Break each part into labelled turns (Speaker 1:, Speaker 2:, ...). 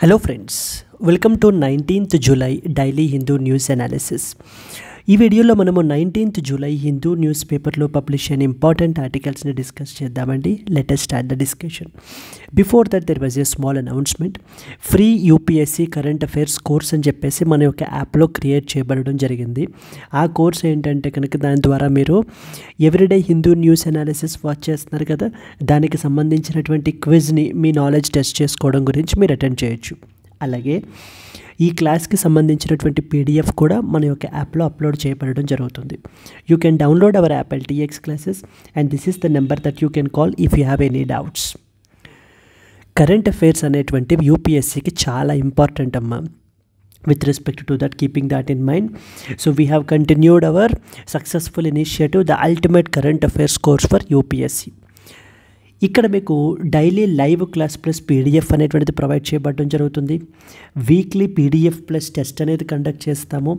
Speaker 1: Hello friends, welcome to 19th July Daily Hindu News Analysis. ఈ వీడియోలో మనము 19th July Hindu news పేపర్లో publish అయిన ఇంపార్టెంట్ ఆర్టికల్స్ని డిస్కస్ చేద్దామండి. Let us start the discussion. Before that there was a small announcement. Free UPSC current affairs course అని చెప్పేసి మన యొక్క యాప్లో క్రియేట్ చేయబడడం జరిగింది. ఆ కోర్స్ ఏంటంటే కనుక దాని ద్వారా మీరు everyday Hindu news analysis watch చేస్తున్నారు కదా, దానికి సంబంధించినటువంటి క్విజ్ని మీ నాలెడ్జ్ టెస్ట్ చేసుకోవడం గురించి మీరు అటెండ్ చేయొచ్చు. అలాగే ఈ క్లాస్కి సంబంధించినటువంటి పీడిఎఫ్ కూడా మన యొక్క యాప్లో అప్లోడ్ చేయబడడం జరుగుతుంది. You can download hour app LTX classes and this is the number that you can call if you have any doubts. Current affairs అనేటువంటి యూపీఎస్సీకి చాలా ఇంపార్టెంట్ అమ్మా. With respect to that, keeping that in mind, so we have continued our successful initiative, the ultimate current affairs course for UPSC. ఇక్కడ మీకు daily live class plus PDF అనేటువంటిది provide చేయబడడం జరుగుతుంది. Weekly PDF plus test అనేది conduct చేస్తాము.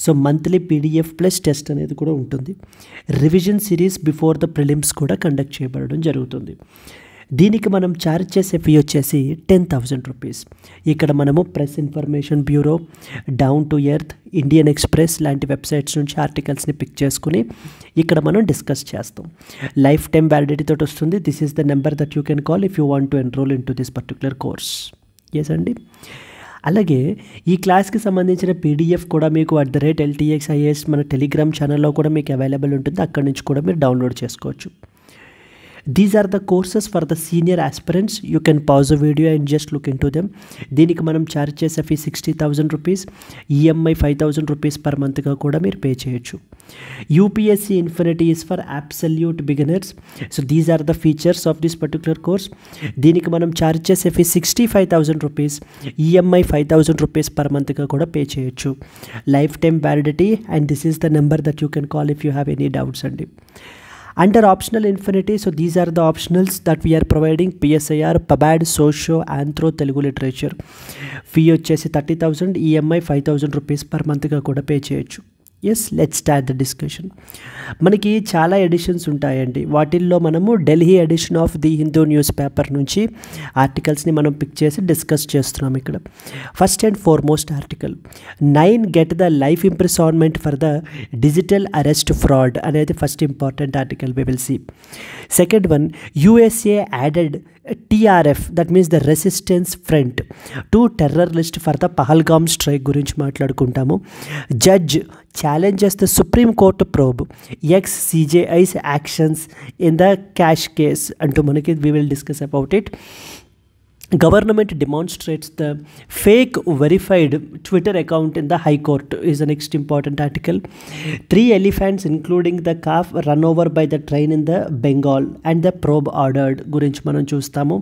Speaker 1: So monthly PDF plus test అనేది కూడా ఉంటుంది. Revision series before the prelims కూడా కండక్ట్ చేయబడడం జరుగుతుంది. దీనికి మనం ఛార్జ్ చేసే ఫీ వచ్చేసి 10,000 రూపీస్. ఇక్కడ మనము press information bureau, down to earth, Indian express లాంటి వెబ్సైట్స్ నుంచి ఆర్టికల్స్ని పిక్ చేసుకుని ఇక్కడ మనం డిస్కస్ చేస్తాం. లైఫ్ టైం వ్యాలిడిటీ తోటి వస్తుంది. This is the number that you can call if you want to enrol into this particular course. Yes అండి. అలాగే ఈ క్లాస్కి సంబంధించిన పీడిఎఫ్ కూడా మీకు @LTX IAS మన టెలిగ్రామ్ ఛానల్లో కూడా మీకు అవైలబుల్ ఉంటుంది. అక్కడి నుంచి కూడా మీరు డౌన్లోడ్ చేసుకోవచ్చు. These are the courses for the senior aspirants. You can pause the video and just look into them. దీనికి మనం ఛార్జ్ చేసే fee 60,000 rupees, EMI 5,000 rupees per మంత్గా కూడా మీరు పే చేయొచ్చు. UPSC infinity is for absolute beginners. So these are the features of this particular course. దీనికి మనం charge చేసే fee 65,000 rupees, EMI 5,000 rupees per మంత్గా కూడా పే చేయొచ్చు. Lifetime validity and this is the number that you can call if you have any doubts అండి. Under optional infinity, so these are the optionals that we are providing: PSIR, PABAD, Socio, Anthro, Telugu Literature. Fee వచ్చేసి 30,000, EMI 5,000 rupees per మంత్గా కూడా pay చేయొచ్చు. Yes, let's start the discussion. మనకి చాలా editions ఉంటాయండి. వాటిల్లో మనము Delhi edition of the Hindu newspaper నుంచి ఆర్టికల్స్ని మనం పిక్ చేసి డిస్కస్ చేస్తున్నాం ఇక్కడ. First and foremost article 9 get the life imprisonment for the digital arrest fraud అనేది first important article we will see. Second one, USA added TRF, that means the resistance front to terror list for the Pahalgam strike గురించి మాట్లాడుకుంటాము. Judge challenges the Supreme Court probe ex-CJI's actions in the cash case. అంటూ మనకి we will discuss about it. Government demonstrates the fake verified Twitter account in the High Court is the next important article. 3 elephants including the calf run over by the train in the Bengal and the probe ordered గురించి మనం చూస్తాము.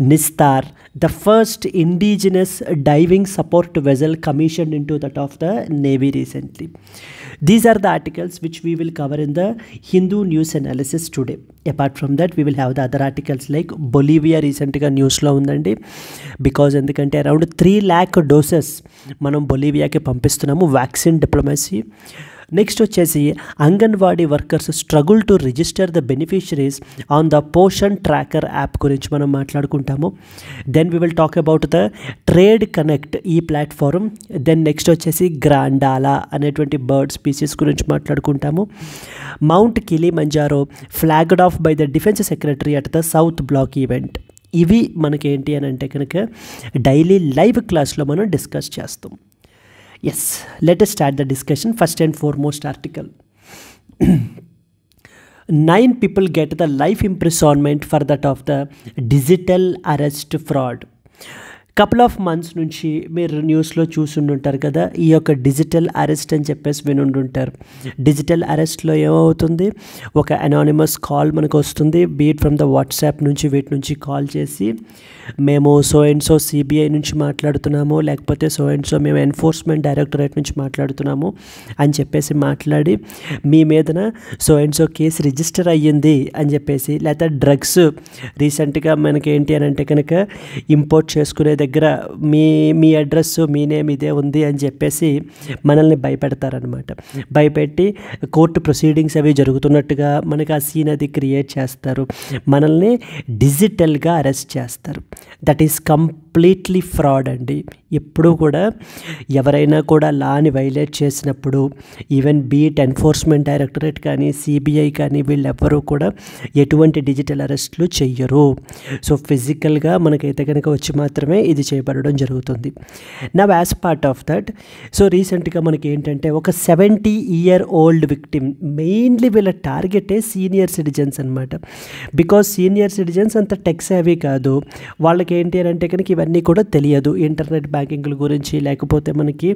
Speaker 1: Nistar, the first indigenous diving support vessel commissioned into that of the Navy recently. These are the articles which we will cover in the Hindu news analysis today. Apart from that, we will have the other articles like Bolivia recently news lo undandi, because endukante around 3 lakh doses manam Bolivia ki pampistunnamo, vaccine diplomacy. Next వచ్చేసి Anganwadi workers struggle to register the beneficiaries on the Poshan tracker app గురించి మనం మాట్లాడుకుంటాము. Then we will talk about the trade connect e platform. Then next వచ్చేసి Grandala అనేటువంటి bird species గురించి మాట్లాడుకుంటాము. Mount Kilimanjaro flagged off by the defence secretary at the South Block event. ఇవి మనకేంటి అని అంటే కనుక డైలీ లైవ్ క్లాస్లో మనం డిస్కస్ చేస్తాం. Yes, let us start the discussion. First and foremost article. 9 people get the life imprisonment for that of the digital arrest fraud. Couple of months నుంచి మీరు న్యూస్లో చూసుంటుంటారు కదా, ఈ యొక్క డిజిటల్ అరెస్ట్ అని చెప్పేసి వినుంటుంటారు. డిజిటల్ అరెస్ట్లో ఏమవుతుంది, ఒక అనానిమస్ కాల్ మనకు వస్తుంది, బీట్ ఫ్రమ్ ద వాట్సాప్ నుంచి వీటి నుంచి కాల్ చేసి మేము సో అండ్ సో CBI నుంచి మాట్లాడుతున్నాము, లేకపోతే సో అండ్ సో మేము ఎన్ఫోర్స్మెంట్ డైరెక్టరేట్ నుంచి మాట్లాడుతున్నాము అని చెప్పేసి మాట్లాడి మీ మీదన so and so case register అయ్యింది అని చెప్పేసి, లేకపోతే డ్రగ్స్ రీసెంట్గా మనకి ఏంటి అని అంటే కనుక ఇంపోర్ట్ చేసుకునే దగ్గర మీ అడ్రస్ మీ నేమ్ ఇదే ఉంది అని చెప్పేసి మనల్ని భయపెడతారనమాట. భయపెట్టి కోర్టు ప్రొసీడింగ్స్ అవి జరుగుతున్నట్టుగా మనకి ఆ సీన్ అది క్రియేట్ చేస్తారు, మనల్ని డిజిటల్గా అరెస్ట్ చేస్తారు. That is complete completely fraud అండి. ఎప్పుడూ కూడా ఎవరైనా కూడా లాని వైలేట్ చేసినప్పుడు ఈవెన్ బీట్ ఎన్ఫోర్స్మెంట్ డైరెక్టరేట్ కానీ సిబిఐ కానీ వీళ్ళెవ్వరూ కూడా ఎటువంటి డిజిటల్ అరెస్ట్లు చెయ్యరు. సో ఫిజికల్గా మనకైతే కనుక వచ్చి మాత్రమే ఇది చేయబడడం జరుగుతుంది. Now as part of that, so రీసెంట్గా మనకి ఏంటంటే ఒక 70-year-old విక్టిమ్, మెయిన్లీ వీళ్ళ టార్గెటే సీనియర్ సిటిజన్స్ అనమాట. బికాజ్ సీనియర్ సిటిజన్స్ అంత టెక్ సేవీ కాదు, వాళ్ళకి ఏంటి అని అంటే కనుక ఇవన్నీ కూడా తెలియదు, ఇంటర్నెట్ బ్యాంకింగ్ల గురించి లేకపోతే మనకి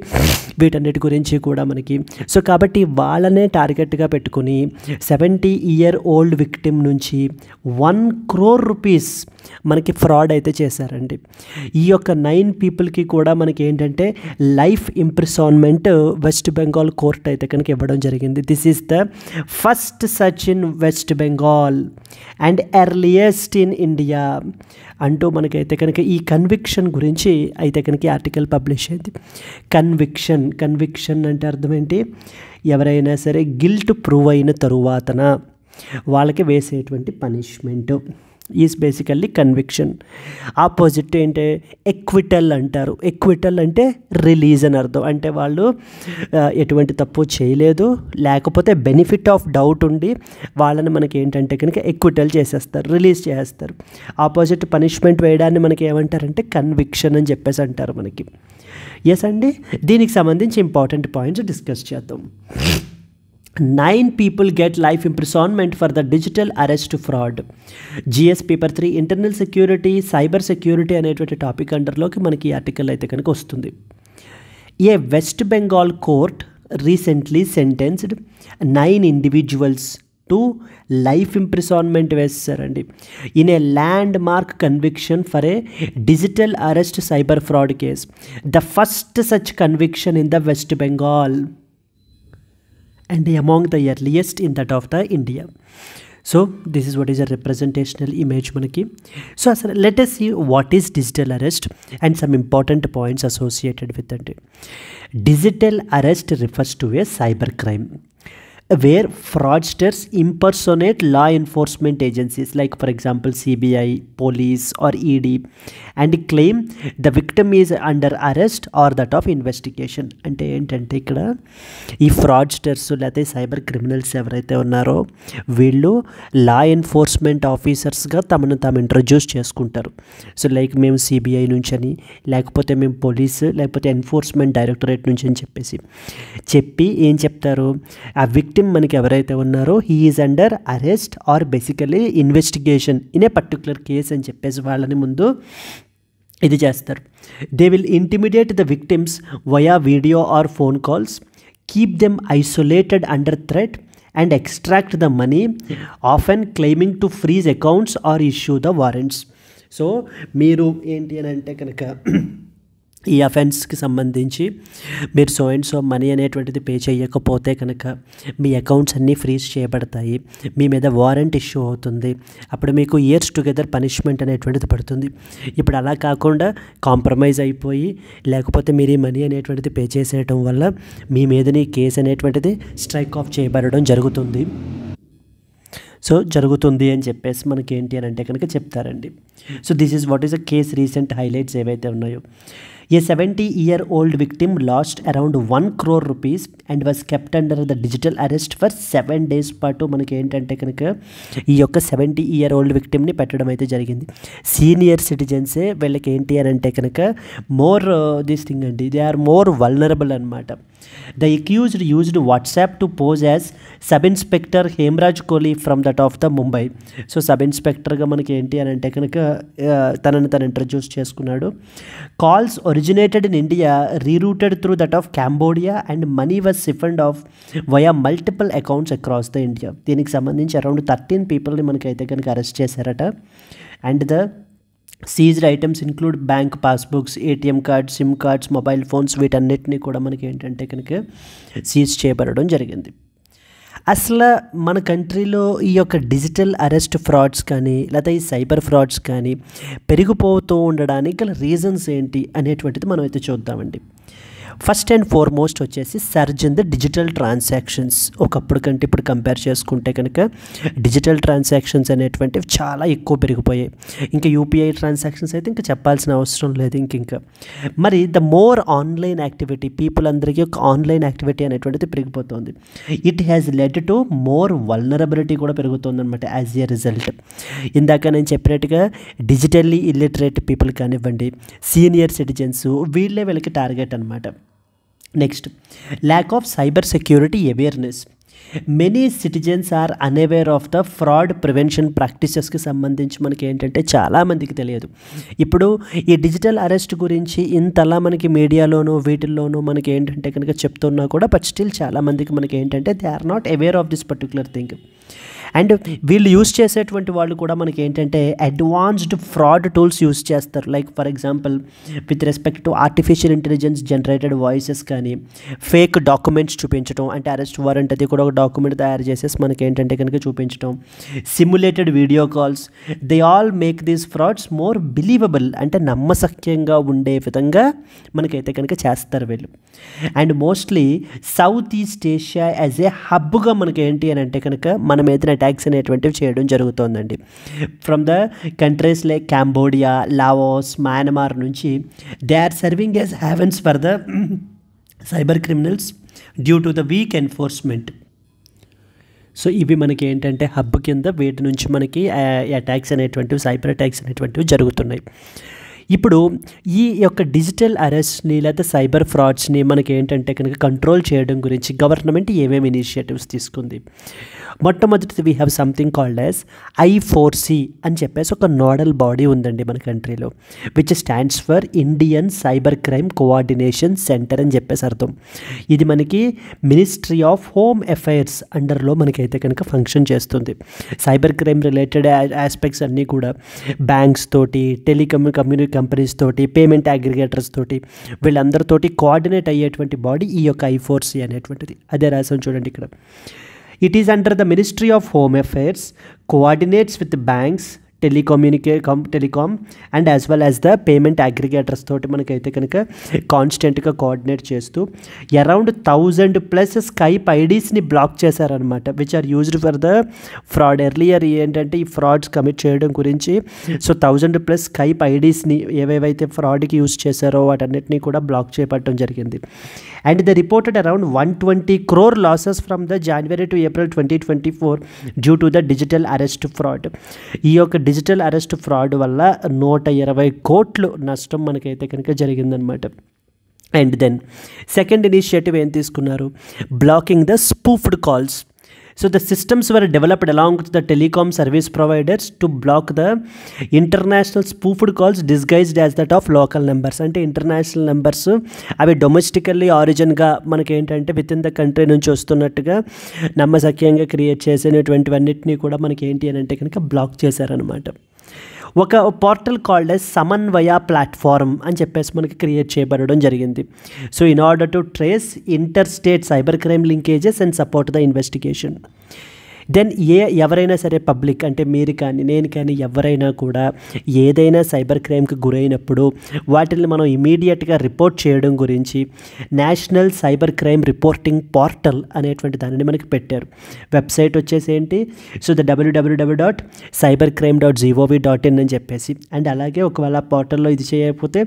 Speaker 1: వీటన్నిటి గురించి కూడా మనకి. సో కాబట్టి వాళ్ళనే టార్గెట్గా పెట్టుకుని 70-year-old విక్టిమ్ నుంచి 1 crore rupees మనకి ఫ్రాడ్ అయితే చేశారండి. ఈ యొక్క 9 పీపుల్కి కూడా మనకి ఏంటంటే లైఫ్ ఇంప్రిసాన్మెంట్ వెస్ట్ బెంగాల్ కోర్ట్ అయితే కనుక ఇవ్వడం జరిగింది. This is the first such in west Bengal and earliest in India అంటూ మనకైతే కనుక ఈ కన్విక్షన్ గురించి అయితే కనుక ఆర్టికల్ పబ్లిష్ అయింది. కన్విక్షన్ అంటే అర్థం ఏంటి? ఎవరైనా సరే గిల్ట్ ప్రూవ్ అయిన తరువాతన వాళ్ళకి వేసేటువంటి punishment is basically conviction. Opposite ఏంటి? ఎక్విటల్ అంటారు. ఎక్విటల్ అంటే రిలీజ్ అని అర్థం. అంటే వాళ్ళు ఎటువంటి తప్పు చేయలేదు, లేకపోతే బెనిఫిట్ ఆఫ్ డౌట్ ఉండి వాళ్ళని మనకి ఏంటంటే కనుక ఎక్విటల్ చేసేస్తారు, రిలీజ్ చేసేస్తారు. ఆపోజిట్ పనిష్మెంట్ వేయడాన్ని మనకి ఏమంటారంటే కన్విక్షన్ అని చెప్పేసి అంటారు మనకి. ఎస్ అండి, దీనికి సంబంధించి ఇంపార్టెంట్ పాయింట్స్ డిస్కస్ చేద్దాం. 9 people get life imprisonment for the digital arrest fraud. GS paper 3 internal security, cyber security అనేటువంటి టాపిక్ అండర్లోకి మనకి ఈ ఆర్టికల్ అయితే కనుక వస్తుంది. A West Bengal court recently sentenced 9 individuals to life imprisonment వేస్తారండి in a landmark conviction for a digital arrest cyber fraud case, the first such conviction in the West Bengal and among the earliest in that of the India. So this is what is a representational image manaki. So let us see what is digital arrest and some important points associated with that. Digital arrest refers to a cyber crime where fraudsters impersonate law enforcement agencies like for example CBI, police or ED and claim the victim is under arrest or that of investigation. అంటే ఏంటంటే ఇక్కడ ఈ fraudsters లేకపోతే cyber criminals ఎవరైతే ఉన్నారో వీళ్ళు law enforcement ఆఫీసర్స్గా తమను తాము ఇంట్రడ్యూస్ చేసుకుంటారు. సో లైక్ మేము సిబిఐ నుంచి అని, లేకపోతే మేము పోలీస్ లేకపోతే ఎన్ఫోర్స్మెంట్ డైరెక్టరేట్ నుంచి అని చెప్పి ఏం చెప్తారు, ఆ విక్టిమ్ మనకి ఎవరైతే ఉన్నారో he is under arrest or basically investigation in a particular case అని చెప్పేసి వాళ్ళని ముందు ఇది చేస్తారు. They will intimidate the victims via video or phone calls, keep them isolated under threat and extract the money, often claiming to freeze accounts or issue the warrants. So మీరు ఏంటి అని అంటే కనుక ఈ అఫెన్స్కి సంబంధించి మీరు సో అండ్ సో మనీ అనేటువంటిది పే చేయకపోతే కనుక మీ అకౌంట్స్ అన్నీ ఫ్రీజ్ చేయబడతాయి, మీ మీద వారెంట్ ఇష్యూ అవుతుంది, అప్పుడు మీకు ఇయర్స్ టుగెదర్ పనిష్మెంట్ అనేటువంటిది పడుతుంది. ఇప్పుడు అలా కాకుండా కాంప్రమైజ్ అయిపోయి లేకపోతే మీరు ఈ మనీ అనేటువంటిది పే చేసేయటం వల్ల మీ మీదని కేసు అనేటువంటిది స్ట్రైక్ ఆఫ్ చేయబడడం జరుగుతుంది. సో జరుగుతుంది అని చెప్పేసి మనకి ఏంటి అని అంటే కనుక చెప్తారండి. So this is what is a case recent highlights ఏవైతే ఉన్నాయో. ఏ 70-year-old victim lost around 1 crore rupees and was kept under the digital arrest for 7 days పాటు మనకి ఏంటంటే కనుక ఈ యొక్క 70-year-old victimని పెట్టడం అయితే జరిగింది. సీనియర్ సిటిజన్సే వీళ్ళకి ఏంటి అని అంటే కనుక మోర్ దిస్ థింగ్ అండి, దే ఆర్ మోర్ వల్నరబుల్ అనమాట. The accused used WhatsApp to pose as Sub-Inspector Hemraj Kohli from that of the Mumbai. So sub ఇన్స్పెక్టర్గా మనకి ఏంటి అని అంటే కనుక తనని తను ఇంట్రడ్యూస్ చేసుకున్నాడు. Calls originated in India, rerouted through that of Cambodia and money was siphoned off via multiple accounts across the India. దీనికి సంబంధించి అరౌండ్ 13 పీపుల్ని మనకైతే కనుక అరెస్ట్ చేశారట. And the seized items include bank passbooks, ATM cards, SIM cards, mobile phones, వీటన్నిటిని కూడా మనకి ఏంటంటే కనుక సీజ్ చేయబడడం జరిగింది. అసలు మన కంట్రీలో ఈ యొక్క డిజిటల్ అరెస్ట్ ఫ్రాడ్స్ కానీ లేదా ఈ సైబర్ ఫ్రాడ్స్ కానీ పెరిగిపోతూ ఉండడానికి గల రీజన్స్ ఏంటి అనేటువంటిది మనం అయితే చూద్దామండి. ఫస్ట్ అండ్ ఫార్మోస్ట్ వచ్చేసి surge in the digital transactions. ఒకప్పుడు కంటే ఇప్పుడు కంపేర్ చేసుకుంటే కనుక డిజిటల్ ట్రాన్సాక్షన్స్ అనేటువంటివి చాలా ఎక్కువ పెరిగిపోయాయి. ఇంకా యూపీఐ ట్రాన్సాక్షన్స్ అయితే ఇంకా చెప్పాల్సిన అవసరం లేదు. ఇంకా మరి the more online activity, people అందరికీ ఒక ఆన్లైన్ యాక్టివిటీ అనేటువంటిది పెరిగిపోతుంది. It has led to more vulnerability కూడా పెరుగుతుంది అనమాట యాజ్ ఏ రిజల్ట్. ఇందాక నేను చెప్పినట్టుగా డిజిటల్లీ ఇల్లిటరేట్ పీపుల్ కానివ్వండి, సీనియర్ సిటిజన్స్, వీళ్ళకి టార్గెట్ అనమాట. Next, lack of cyber security awareness. Many citizens are unaware of the fraud prevention ప్రాక్టీసెస్కి సంబంధించి మనకి ఏంటంటే చాలామందికి తెలియదు. ఇప్పుడు ఈ డిజిటల్ అరెస్ట్ గురించి ఇంతలా మనకి మీడియాలోనూ వీటిల్లోనూ మనకి ఏంటంటే కనుక చెప్తున్నా కూడా బట్ స్టిల్ చాలామందికి మనకి ఏంటంటే they are not aware of this particular thing. And వీళ్ళు యూస్ చేసేటువంటి వాళ్ళు కూడా మనకి ఏంటంటే అడ్వాన్స్డ్ ఫ్రాడ్ టూల్స్ యూస్ చేస్తారు. Like for example with respect to artificial intelligence generated voices కానీ, ఫేక్ డాక్యుమెంట్స్ చూపించడం, అంటే అరెస్ట్ వారెంట్ అది కూడా ఒక డాక్యుమెంట్ తయారు చేసేసి మనకి ఏంటంటే కనుక చూపించడం, simulated video calls, they all make these frauds more believable, అంటే నమ్మశక్యంగా ఉండే విధంగా మనకైతే కనుక చేస్తారు వీళ్ళు. And mostly south east Asia as a హబ్గా మనకి ఏంటి అని అంటే కనుక మనం ఏదైనా అటాక్స్ అనేటువంటివి చేయడం జరుగుతుందండి. From the countries like Cambodia, Laos, Myanmar నుంచి they are serving as havens for the cyber criminals due to the weak enforcement. So ఇవి మనకి ఏంటంటే హబ్ కింద వీటి నుంచి మనకి అటాక్స్ అనేటువంటివి, సైబర్ అటాక్స్ అనేటువంటివి జరుగుతున్నాయి. ఇప్పుడు ఈ యొక్క డిజిటల్ అరెస్ట్ని లేదా సైబర్ ఫ్రాడ్స్ని మనకి ఏంటంటే కనుక కంట్రోల్ చేయడం గురించి గవర్నమెంట్ ఏమేమి ఇనిషియేటివ్స్ తీసుకుంది. మొట్టమొదటిది we have something called as I4C అని చెప్పేసి ఒక నోడల్ బాడీ ఉందండి మన కంట్రీలో, which stands for Indian cyber crime coordination centre అని చెప్పేసి అర్థం. ఇది మనకి మినిస్ట్రీ ఆఫ్ హోమ్ అఫైర్స్ అండర్లో మనకైతే కనుక ఫంక్షన్ చేస్తుంది. సైబర్ క్రైమ్ రిలేటెడ్ ఆస్పెక్ట్స్ అన్నీ కూడా బ్యాంక్స్ తోటి, కమ్యూనిటీ కంపెనీస్ తోటి, పేమెంట్ అగ్రిగేటర్స్ తోటి, వీళ్ళందరితోటి కోఆర్డినేట్ అయ్యేటువంటి బాడీ ఈ యొక్క I4C అనేటువంటిది. అదే రాసాం చూడండి ఇక్కడ. It is under the Ministry of Home Affairs, coordinates with banks, telecom and as well as the payment aggregators తోటి మనకైతే కనుక కాన్స్టెంట్గా కోఆర్డినేట్ చేస్తూ అరౌండ్ 1000+ స్కైప్ ఐడీస్ని బ్లాక్ చేశారనమాట, which are used for the fraud. Earlier ఏంటంటే ఈ ఫ్రాడ్స్ కమిట్ చేయడం గురించి సో 1000+ స్కైప్ ఐడీస్ని ఏవేవైతే ఫ్రాడ్కి యూజ్ చేశారో వాటన్నిటినీ కూడా బ్లాక్ చేయబడటం జరిగింది. And they reported around 120 crore losses from the January to April 2024 due to the digital arrest fraud. ఈ యొక్క డిజిటల్ అరెస్ట్ ఫ్రాడ్ వల్ల 120 కోట్లు నష్టం మనకైతే కనుక జరిగిందనమాట. అండ్ దెన్ సెకండ్ ఇనిషియేటివ్ ఏం తీసుకున్నారు, blocking the spoofed calls. So the systems were developed along with the telecom service providers to block the international spoofed calls disguised as that of local numbers. అంటే international numbers అవి domestically ఆరిజిన్గా మనకి ఏంటంటే with in the country నుంచి వస్తున్నట్టుగా నమ్మశక్యంగా create చేసినటువంటివన్నిటినీ కూడా మనకి ఏంటి అని అంటే కనుక బ్లాక్ చేశారనమాట. ఒక portal called S Samanvaya platform అని చెప్పేసి మనకి క్రియేట్ చేయబడడం జరిగింది. So in order to trace interstate cyber crime linkages and support the investigation. Then ఎవరైనా సరే పబ్లిక్ అంటే మీరు కానీ నేను కానీ ఎవరైనా కూడా ఏదైనా సైబర్ క్రైమ్కి గురైనప్పుడు వాటిని మనం ఇమీడియట్గా రిపోర్ట్ చేయడం గురించి national cyber crime reporting portal అనేటువంటి దానిని మనకి పెట్టారు. వెబ్సైట్ వచ్చేసి ఏంటి, సో ద www.cybercrime.gov.in అని చెప్పేసి. అండ్ అలాగే ఒకవేళ పోర్టల్లో ఇది చేయకపోతే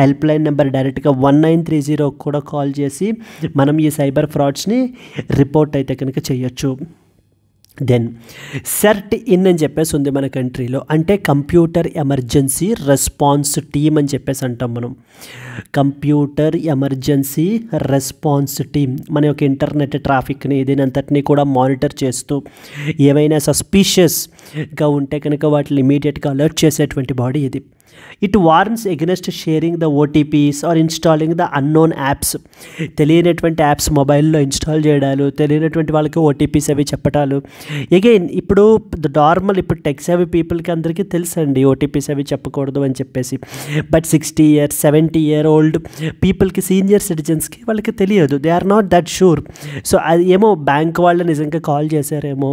Speaker 1: హెల్ప్ లైన్ నెంబర్ డైరెక్ట్గా 1930 కూడా కాల్ చేసి మనం ఈ సైబర్ ఫ్రాడ్స్ని రిపోర్ట్ అయితే కనుక చేయొచ్చు. దెన్ సెర్ట్ ఇన్ అని చెప్పేసి ఉంది మన కంట్రీలో, అంటే కంప్యూటర్ ఎమర్జెన్సీ రెస్పాన్స్ టీమ్ అని చెప్పేసి అంటాం మనం. కంప్యూటర్ ఎమర్జెన్సీ రెస్పాన్స్ టీమ్ మన యొక్క ఇంటర్నెట్ ట్రాఫిక్ని దీనంతటినీ కూడా మానిటర్ చేస్తూ ఏమైనా సస్పీషియస్గా ఉంటే కనుక వాటిని ఇమీడియట్గా అలర్ట్ చేసేటువంటి బాడీ ఇది. It warns against sharing the OTPs or installing the unknown apps. తెలియనటువంటి యాప్స్ మొబైల్లో ఇన్స్టాల్ చేయడాలు, తెలియనటువంటి వాళ్ళకి ఓటీపీస్ అవి చెప్పడాలు. అగైన్ ఇప్పుడు నార్మల్ ఇప్పుడు టెక్ సేవీ పీపుల్కి అందరికీ తెలుసండి ఓటీపీస్ అవి చెప్పకూడదు అని చెప్పేసి. బట్ 60 years 70 year old పీపుల్కి, సీనియర్ సిటిజన్స్కి వాళ్ళకి తెలియదు, they are not that sure. So అది ఏమో బ్యాంక్ వాళ్ళు నిజంగా కాల్ చేశారేమో,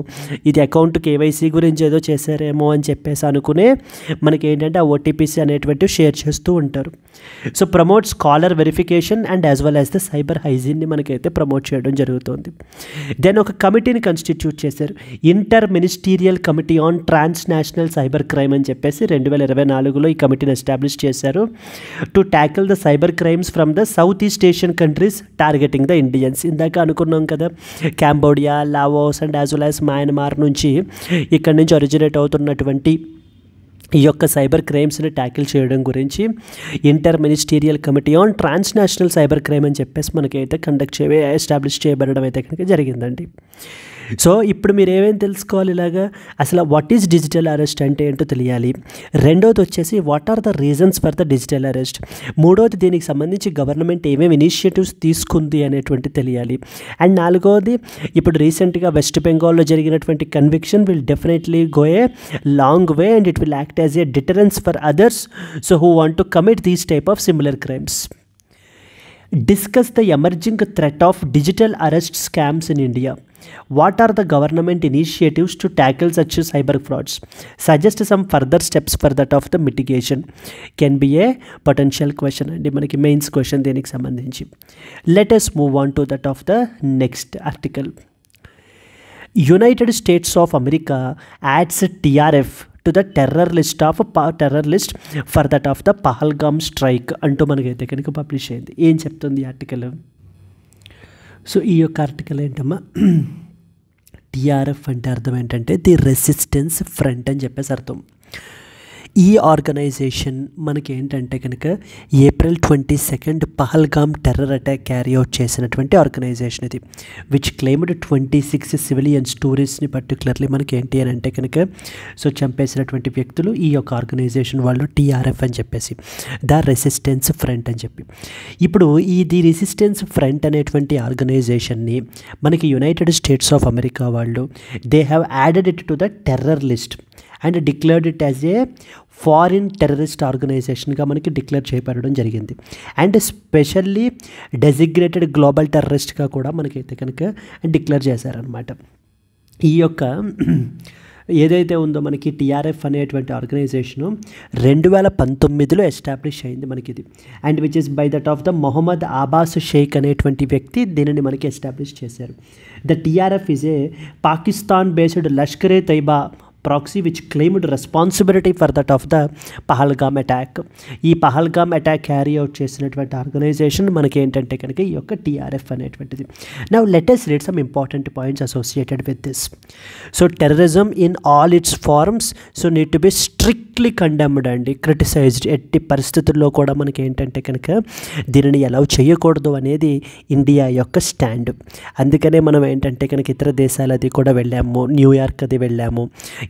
Speaker 1: ఇది అకౌంట్ కేవైసీ గురించి ఏదో చేశారేమో అని చెప్పేసి అనుకునే మనకి ఏంటంటే ఆ ఓటీపీస్ యాక్టివిటీస్ అనేటువంటివి షేర్ చేస్తూ ఉంటారు. So promote scholar verification and as well as the cyber హైజీన్ని మనకైతే ప్రమోట్ చేయడం జరుగుతుంది. దెన్ ఒక కమిటీని కన్స్టిట్యూట్ చేశారు, inter ministerial committee on transnational cyber crime అని చెప్పేసి 2024లో ఈ కమిటీని ఎస్టాబ్లిష్ చేశారు to tackle the cyber crimes from the South East Asian countries targeting the Indians. ఇందాక అనుకున్నాం కదా, Cambodia, Laos and as well as Myanmar నుంచి ఇక్కడ నుంచి ఒరిజినేట్ అవుతున్నటువంటి ఈ యొక్క సైబర్ క్రైమ్స్ని ట్యాకిల్ చేయడం గురించి inter ministerial committee on transnational cyber crime అని చెప్పేసి మనకైతే ఎస్టాబ్లిష్ చేయబడడం అయితే కనుక జరిగిందండి. సో ఇప్పుడు మీరు ఏమేమి తెలుసుకోవాలి, ఇలాగా అసలు వాట్ ఈజ్ డిజిటల్ అరెస్ట్ అంటే ఏంటో తెలియాలి. రెండోది వచ్చేసి what are the reasons for the digital arrest. మూడోది దీనికి సంబంధించి గవర్నమెంట్ ఏమేమి ఇనిషియేటివ్స్ తీసుకుంది అనేటువంటి తెలియాలి. అండ్ నాలుగోది ఇప్పుడు రీసెంట్గా వెస్ట్ బెంగాల్లో జరిగినటువంటి conviction will definitely go a long way and it will act as a deterrence for others so who want to commit these type of similar crimes. Discuss the emerging threat of digital arrest scams in India. What are the government initiatives to tackle such cyber frauds? Suggest some further steps for that of the mitigation. Can be a potential question and manaki mains question deniki sambandhinchi. Let us move on to that of the next article. United States of America adds TRF to the terror list for that of the Pahalgam strike అంటూ మనకైతే కనుక publish అయింది. ఏం చెప్తుంది ఈ article? So ఈ యొక్క article ఏంటమ్మా, టిఆర్ఎఫ్ అంటే అర్థం ఏంటంటే ది రెసిస్టెన్స్ ఫ్రంట్ అని చెప్పేసి అర్థం. ఈ ఆర్గనైజేషన్ మనకి ఏంటంటే కనుక April 22 Pahalgam terror attack carry out చేసినటువంటి ఆర్గనైజేషన్ ఇది, విచ్ క్లెయిమ్డ్ 26 సివిలియన్స్ టూరిస్ట్ని పర్టికులర్లీ మనకి ఏంటి అని అంటే కనుక సో చంపేసినటువంటి వ్యక్తులు ఈ యొక్క ఆర్గనైజేషన్ వాళ్ళు టిఆర్ఎఫ్ అని చెప్పేసి, ద రెసిస్టెన్స్ ఫ్రంట్ అని చెప్పి. ఇప్పుడు ది రెసిస్టెన్స్ ఫ్రంట్ అనేటువంటి ఆర్గనైజేషన్ని మనకి యునైటెడ్ స్టేట్స్ ఆఫ్ అమెరికా వాళ్ళు they have added it to the terror list and declared it as a foreign terrorist ఆర్గనైజేషన్గా మనకి డిక్లేర్ చేయబడడం జరిగింది. అండ్ స్పెషల్లీ డెసిగ్నేటెడ్ గ్లోబల్ టెర్రరిస్ట్గా కూడా మనకైతే కనుక డిక్లేర్ చేశారనమాట. ఈ యొక్క ఏదైతే ఉందో మనకి టిఆర్ఎఫ్ అనేటువంటి ఆర్గనైజేషను 2019లో ఎస్టాబ్లిష్ అయింది మనకి ఇది. And which is by that of the Mohammad Abbas Sheikh అనేటువంటి వ్యక్తి దీనిని మనకి ఎస్టాబ్లిష్ చేశారు. The TRF is a Pakistan based Lashkar e Taiba proxy which claimed responsibility for that of the Pahalgam attack. ఈ పహల్గామ్ అటాక్ క్యారీ అవుట్ చేసినటువంటి ఆర్గనైజేషన్ మనకి ఏంటంటే కనుక ఈ యొక్క టిఆర్ఎఫ్ అనేటువంటిది. Now let us read some important points associated with this. So terrorism in all its forms so need to be strictly condemned అండి, criticised. ఎట్టి పరిస్థితుల్లో కూడా మనకి ఏంటంటే కనుక దీనిని ఎలా చేయకూడదు అనేది ఇండియా యొక్క స్టాండ్. అందుకనే మనం ఏంటంటే కనుక ఇతర దేశాలది కూడా వెళ్ళాము, న్యూయార్క్ అది వెళ్ళాము,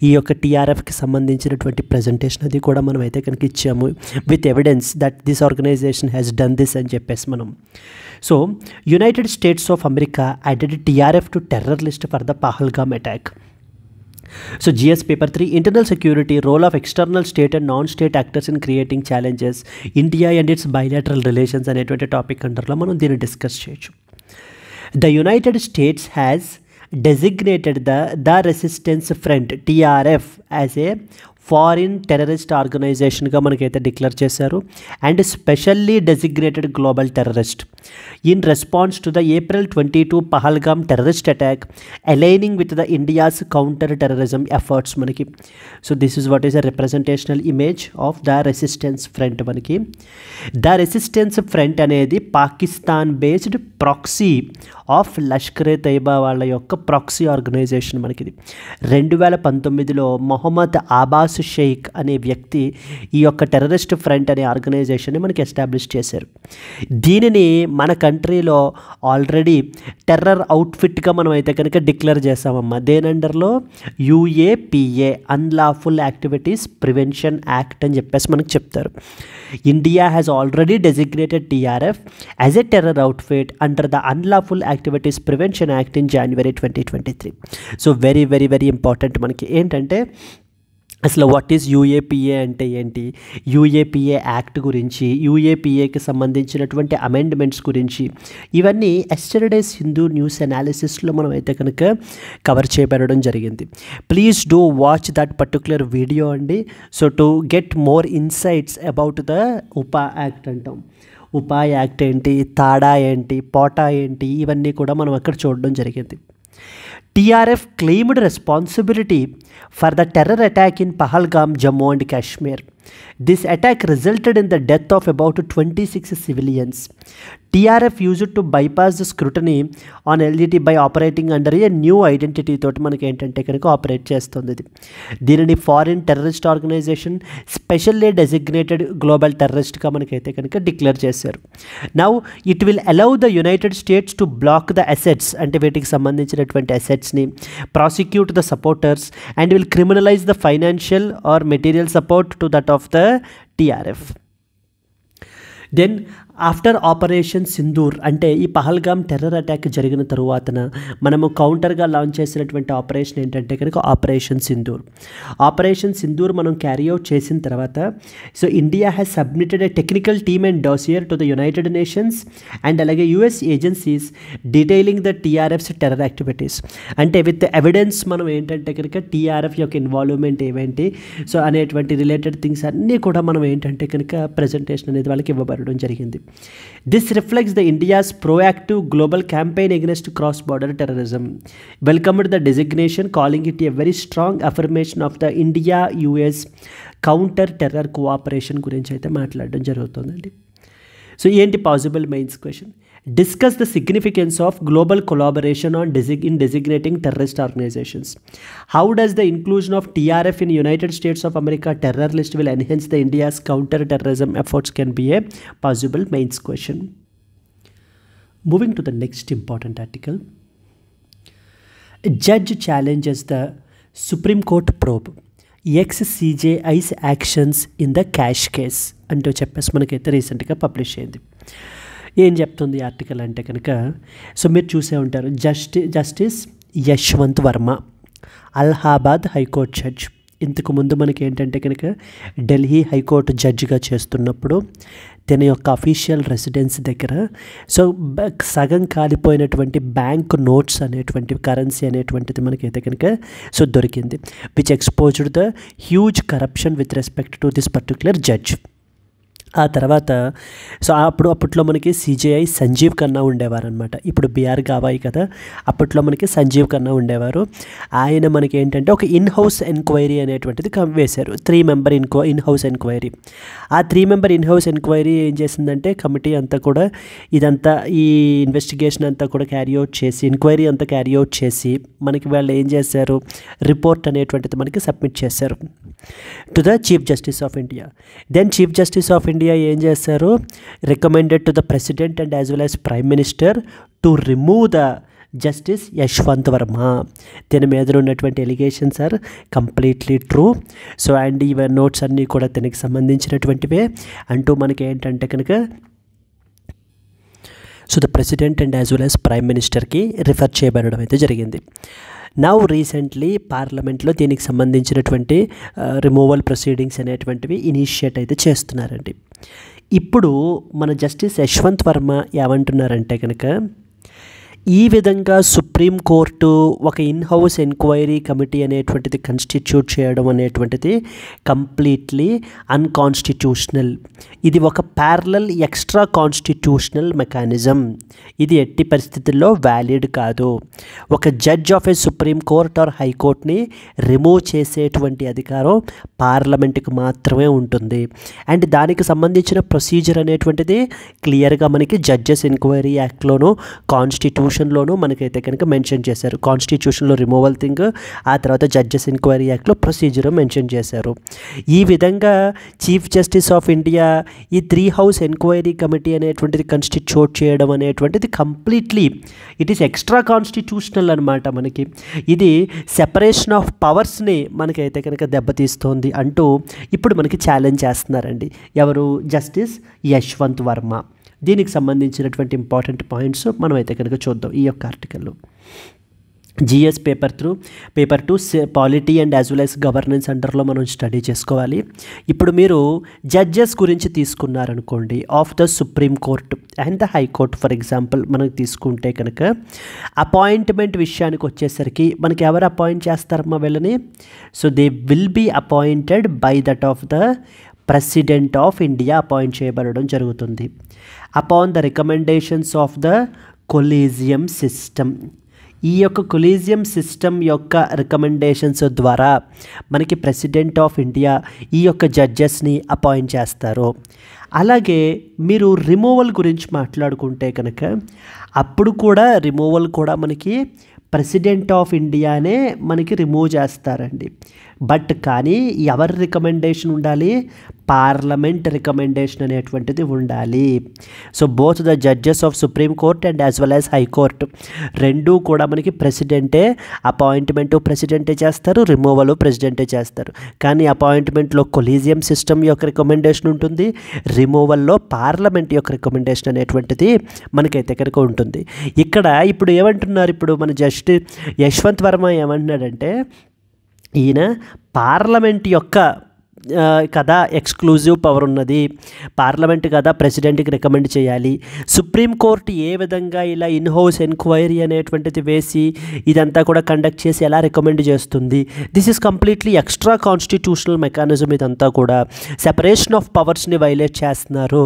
Speaker 1: ఈ యొక్క టీఆర్ఎఫ్కి సంబంధించినటువంటి ప్రజెంటేషన్ అది కూడా మనం అయితే కనుక ఇచ్చాము with evidence that this organisation has done this అని చెప్పేసి మనం. So United States of America added TRF to terror list for the Pahalgam attack. So GS paper 3 internal security role of external state and non-state actors in creating challenges India and its bilateral relations అనేటువంటి topic అండర్లో మనం దీన్ని discuss చేయొచ్చు. The United States has designated the resistance front TRF as a foreign terrorist ఆర్గనైజేషన్గా మనకైతే declare చేశారు and specially designated global terrorist in response to the April 22 Pahalgam terrorist attack aligning with the India's counter terrorism efforts మనకి. So this is what is a representational image of the resistance front మనకి. The resistance front అనేది Pakistan based proxy of Lashkar e Taiba వాళ్ళ యొక్క proxy organisation మనకిది. 2019లో మొహమ్మద్ అబ్బాస్ షేక్ అనే వ్యక్తి ఈ యొక్క టెర్రరిస్ట్ ఫ్రంట్ అనే ఆర్గనైజేషన్ని మనకి ఎస్టాబ్లిష్ చేశారు. దీనిని మన కంట్రీలో ఆల్రెడీ టెర్రర్ అవుట్ఫిట్గా మనం అయితే కనుక డిక్లేర్ చేసామమ్మా. దేని అండర్లో? UAPA unlawful activities prevention act అని చెప్పేసి మనకు చెప్తారు. India has already designated TRF as a terror outfit under the unlawful activities prevention act in January 2023. So very very very important మనకి ఏంటంటే అసలు వాట్ ఈజ్ యూఏపీఏ అంటే ఏంటి, యూఏపీఏ యాక్ట్ గురించి, యూఏపీఏకి సంబంధించినటువంటి అమెండ్మెంట్స్ గురించి, ఇవన్నీ ఎస్టర్డేస్ హిందూ న్యూస్ అనాలిసిస్లో మనం అయితే కనుక కవర్ చేయబడడం జరిగింది. Please do watch that particular video అండి. So to get more insights about the UAPA act అంటాం. ఉపా యాక్ట్ ఏంటి, తాడా ఏంటి, పోటా ఏంటి, ఇవన్నీ కూడా మనం అక్కడ చూడడం జరిగింది. TRF claimed responsibility for the terror attack in Pahalgam, Jammu and Kashmir. This attack resulted in the death of about 26 civilians. TRF used to bypass the scrutiny on LGT by operating under a new identity తోటి మనకి ఏంటంటే కనుక operate చేస్తుంది. దీనిని foreign terrorist organisation, specially designated global టెర్రరిస్ట్గా మనకైతే కనుక declare చేశారు. Now it will allow the United States to block the assets, అంటే వీటికి సంబంధించినటువంటి అసెట్స్ని, prosecute the supporters and will criminalise the financial or material support to that of the TRF. Then after operation Sindoor, అంటే ఈ Pahalgam terror attack జరిగిన తరువాతన మనము కౌంటర్గా launch చేసినటువంటి operation ఏంటంటే కనుక ఆపరేషన్ సింధూర్. ఆపరేషన్ సింధూర్ మనం క్యారీ అవుట్ చేసిన తర్వాత, so India has submitted a technical team and dossier to the United Nations and అలాగే US agencies detailing the TRF's terror activities. అంటే విత్ ఎవిడెన్స్ మనం ఏంటంటే కనుక TRF యొక్క ఇన్వాల్వ్మెంట్ ఏమేంటి, సో అనేటువంటి రిలేటెడ్ థింగ్స్ అన్నీ కూడా మనం ఏంటంటే కనుక ప్రజెంటేషన్ అనేది వాళ్ళకి ఇవ్వబడడం జరిగింది. This reflects the India's proactive global campaign against cross-border terrorism. Welcomed the designation, calling it a very strong affirmation of the India-US counter-terror cooperation గురించి అయితే మాట్లాడడం జరుగుతుందండి. సో ఏంటి possible mains question? Discuss the significance of global collaboration on in designating terrorist organizations. How does the inclusion of TRF in United States of America terror list will enhance the India's counter-terrorism efforts can be a possible mains question. Moving to the next important article. A judge challenges the Supreme Court probe. Ex-CJI's actions in the cash case అంటూ చెప్పేసి మనకైతే రీసెంట్గా publish అయింది. ఏం చెప్తుంది article అంటే కనుక, so మీరు చూసే ఉంటారు, justice Yashwant Varma, Allahabad high court judge. ఇంతకు ముందు మనకి ఏంటంటే కనుక ఢిల్లీ హైకోర్టు జడ్జిగా చేస్తున్నప్పుడు తన యొక్క అఫీషియల్ రెసిడెన్స్ దగ్గర సో సగం కాలిపోయినటువంటి బ్యాంక్ నోట్స్ అనేటువంటి కరెన్సీ అనేటువంటిది మనకైతే కనుక సో దొరికింది, which exposed the huge corruption with respect to this particular judge. ఆ తర్వాత సో అప్పట్లో మనకి CJI సంజీవ్ ఖన్నా ఉండేవారు అనమాట. ఇప్పుడు బిఆర్ గావాయి కదా, అప్పట్లో మనకి సంజీవ్ ఖన్నా ఉండేవారు. ఆయన మనకి ఏంటంటే ఒక ఇన్హౌస్ ఎంక్వైరీ అనేటువంటిది వేశారు, 3 మెంబర్ ఇన్హౌస్ ఎంక్వైరీ. ఆ 3 మెంబర్ ఇన్హౌస్ ఎంక్వైరీ ఏం చేసిందంటే కమిటీ అంతా కూడా ఇదంతా ఈ ఇన్వెస్టిగేషన్ అంతా కూడా ఎంక్వైరీ అంతా క్యారీ అవుట్ చేసి మనకి వాళ్ళు ఏం చేశారు, రిపోర్ట్ అనేటువంటిది మనకి సబ్మిట్ చేశారు to the chief justice of India. Then chief justice of India ఏం చేశారు, recommended to the president and as well as prime minister to remove the justice Yashwant Varma. దీని మీద ఉన్నటువంటి allegations are completely true. So and ఈ notes అన్నీ కూడా దీనికి సంబంధించినటువంటివే అంటూ మనకి ఏంటంటే కనుక so the president and as well as prime మినిస్టర్కి రిఫర్ చేయబడడం అయితే జరిగింది. నౌ రీసెంట్లీ పార్లమెంట్లో దీనికి సంబంధించినటువంటి రిమూవల్ ప్రొసీడింగ్స్ అనేటువంటివి ఇనిషియేట్ అయితే చేస్తున్నారండి. ఇప్పుడు మన జస్టిస్ యశ్వంత్ వర్మ ఏమంటున్నారంటే కనుక, ఈ విధంగా సుప్రీంకోర్టు ఒక ఇన్హౌస్ ఎంక్వైరీ కమిటీ అనేటువంటిది కన్స్టిట్యూట్ చేయడం అనేటువంటిది కంప్లీట్లీ అన్కాన్స్టిట్యూషనల్. ఇది ఒక ప్యారలల్ ఎక్స్ట్రా కాన్స్టిట్యూషనల్ మెకానిజం. ఇది ఎట్టి పరిస్థితుల్లో వ్యాలిడ్ కాదు. ఒక judge of a Supreme Court or హైకోర్టుని రిమూవ్ చేసేటువంటి అధికారం పార్లమెంట్కి మాత్రమే ఉంటుంది. అండ్ దానికి సంబంధించిన ప్రొసీజర్ అనేటువంటిది క్లియర్గా మనకి జడ్జెస్ ఎంక్వైరీ యాక్ట్లోనూ కాన్స్టిట్యూషన్లోనూ మనకైతే కనుక మెన్షన్ చేశారు. కాన్స్టిట్యూషన్లో రిమూవల్ థింగ్, ఆ తర్వాత జడ్జెస్ ఎంక్వైరీ యాక్ట్లో ప్రొసీజర్ మెన్షన్ చేశారు. ఈ విధంగా చీఫ్ జస్టిస్ ఆఫ్ ఇండియా ఈ 3 హౌస్ ఎంక్వైరీ కమిటీ అనేటువంటిది కన్స్టిట్యూట్ చేయడం అనేటువంటిది completely it is extra constitutional అనమాట. మనకి ఇది సెపరేషన్ ఆఫ్ పవర్స్ని మనకైతే కనుక దెబ్బతీస్తోంది అంటూ ఇప్పుడు మనకి ఛాలెంజ్ చేస్తున్నారండి. ఎవరు? జస్టిస్ యశ్వంత్ వర్మ. దీనికి సంబంధించినటువంటి ఇంపార్టెంట్ పాయింట్స్ మనం అయితే కనుక చూద్దాం ఈ యొక్క ఆర్టికల్లో. GS paper 2 polity and as well as governance అండర్లో మనం స్టడీ చేసుకోవాలి. ఇప్పుడు మీరు జడ్జెస్ గురించి తీసుకున్నారనుకోండి, of the Supreme Court and the High Court for example మనం తీసుకుంటే కనుక అపాయింట్మెంట్ విషయానికి వచ్చేసరికి మనకి ఎవరు అపాయింట్ చేస్తారమ్మా వీళ్ళని? So they will be appointed by that of the president of India appoint చేయబడడం జరుగుతుంది. Upon the recommendations of the collegium system. ఈ యొక్క కొలీజియం సిస్టమ్ యొక్క రికమెండేషన్స్ ద్వారా మనకి ప్రెసిడెంట్ ఆఫ్ ఇండియా ఈ యొక్క జడ్జెస్ని అపాయింట్ చేస్తారు. అలాగే మీరు రిమూవల్ గురించి మాట్లాడుకుంటే కనుక అప్పుడు కూడా రిమూవల్ కూడా మనకి ప్రెసిడెంట్ ఆఫ్ ఇండియానే మనకి రిమూవ్ చేస్తారండి. బట్ కానీ ఎవరి రికమెండేషన్ ఉండాలి? పార్లమెంట్ రికమెండేషన్ అనేటువంటిది ఉండాలి. So both the judges of supreme Court and as well as high court రెండూ కూడా మనకి ప్రెసిడెంటే అపాయింట్మెంటు ప్రెసిడెంటే చేస్తారు, రిమూవల్ ప్రెసిడెంటే చేస్తారు. కానీ అపాయింట్మెంట్లో కొలీజియం సిస్టమ్ యొక్క రికమెండేషన్ ఉంటుంది, రిమూవల్లో పార్లమెంట్ యొక్క రికమెండేషన్ అనేటువంటిది మనకైతే కనుక ఉంటుంది. ఇక్కడ ఇప్పుడు ఏమంటున్నారు, ఇప్పుడు మన యశ్వంత్ వర్మ ఏమంటున్నాడంటే ఈయన పార్లమెంట్ యొక్క కదా ఎక్స్క్లూజివ్ పవర్ ఉన్నది, పార్లమెంట్ కదా ప్రెసిడెంట్కి రికమెండ్ చేయాలి. సుప్రీంకోర్టు ఏ విధంగా ఇలా ఇన్హౌస్ ఎంక్వైరీ అనేటువంటిది వేసి ఇదంతా కూడా కండక్ట్ చేసి ఎలా రికమెండ్ చేస్తుంది? This is completely extra constitutional mechanism. ఇదంతా కూడా సెపరేషన్ ఆఫ్ పవర్స్ని వైలేట్ చేస్తున్నారు.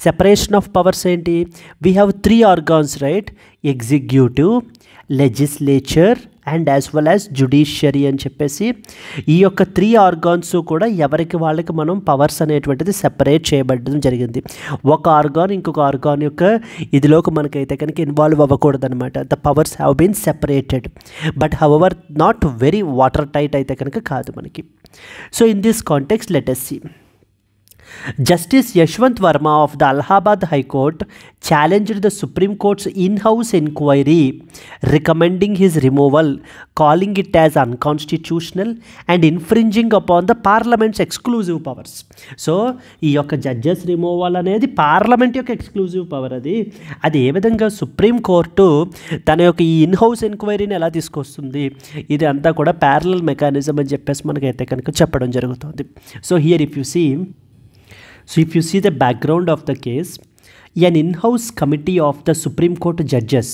Speaker 1: సెపరేషన్ ఆఫ్ పవర్స్ ఏంటి? We have 3 organs right, executive, legislature and as well as judiciary అని చెప్పేసి ఈ యొక్క 3 ఆర్గాన్స్ కూడా ఎవరికి వాళ్ళకి మనం పవర్స్ అనేటువంటిది సెపరేట్ చేయబడడం జరిగింది. ఒక ఆర్గాన్ ఇంకొక ఆర్గాన్ యొక్క ఇదిలోకి మనకైతే కనుక ఇన్వాల్వ్ అవ్వకూడదు అనమాట. The powers have been separated, but however not very water tight అయితే కనుక కాదు మనకి. So in this context let us see. Justice Yashwant Verma of the Allahabad High Court challenged the Supreme Court's in-house inquiry, recommending his removal, calling it as unconstitutional and infringing upon the Parliament's exclusive powers. So, ఈ యొక్క judges removal అనేది parliament యొక్క exclusive power. అది ఏ విధంగా supreme court తన యొక్క ఈ in-house ఎంక్వైరీని ఎలా తీసుకొస్తుంది, ఇది అంతా కూడా ప్యారలల్ మెకానిజం అని చెప్పేసి మనకైతే కనుక చెప్పడం జరుగుతుంది. So here if you see the background of the case, an in-house committee of the Supreme Court judges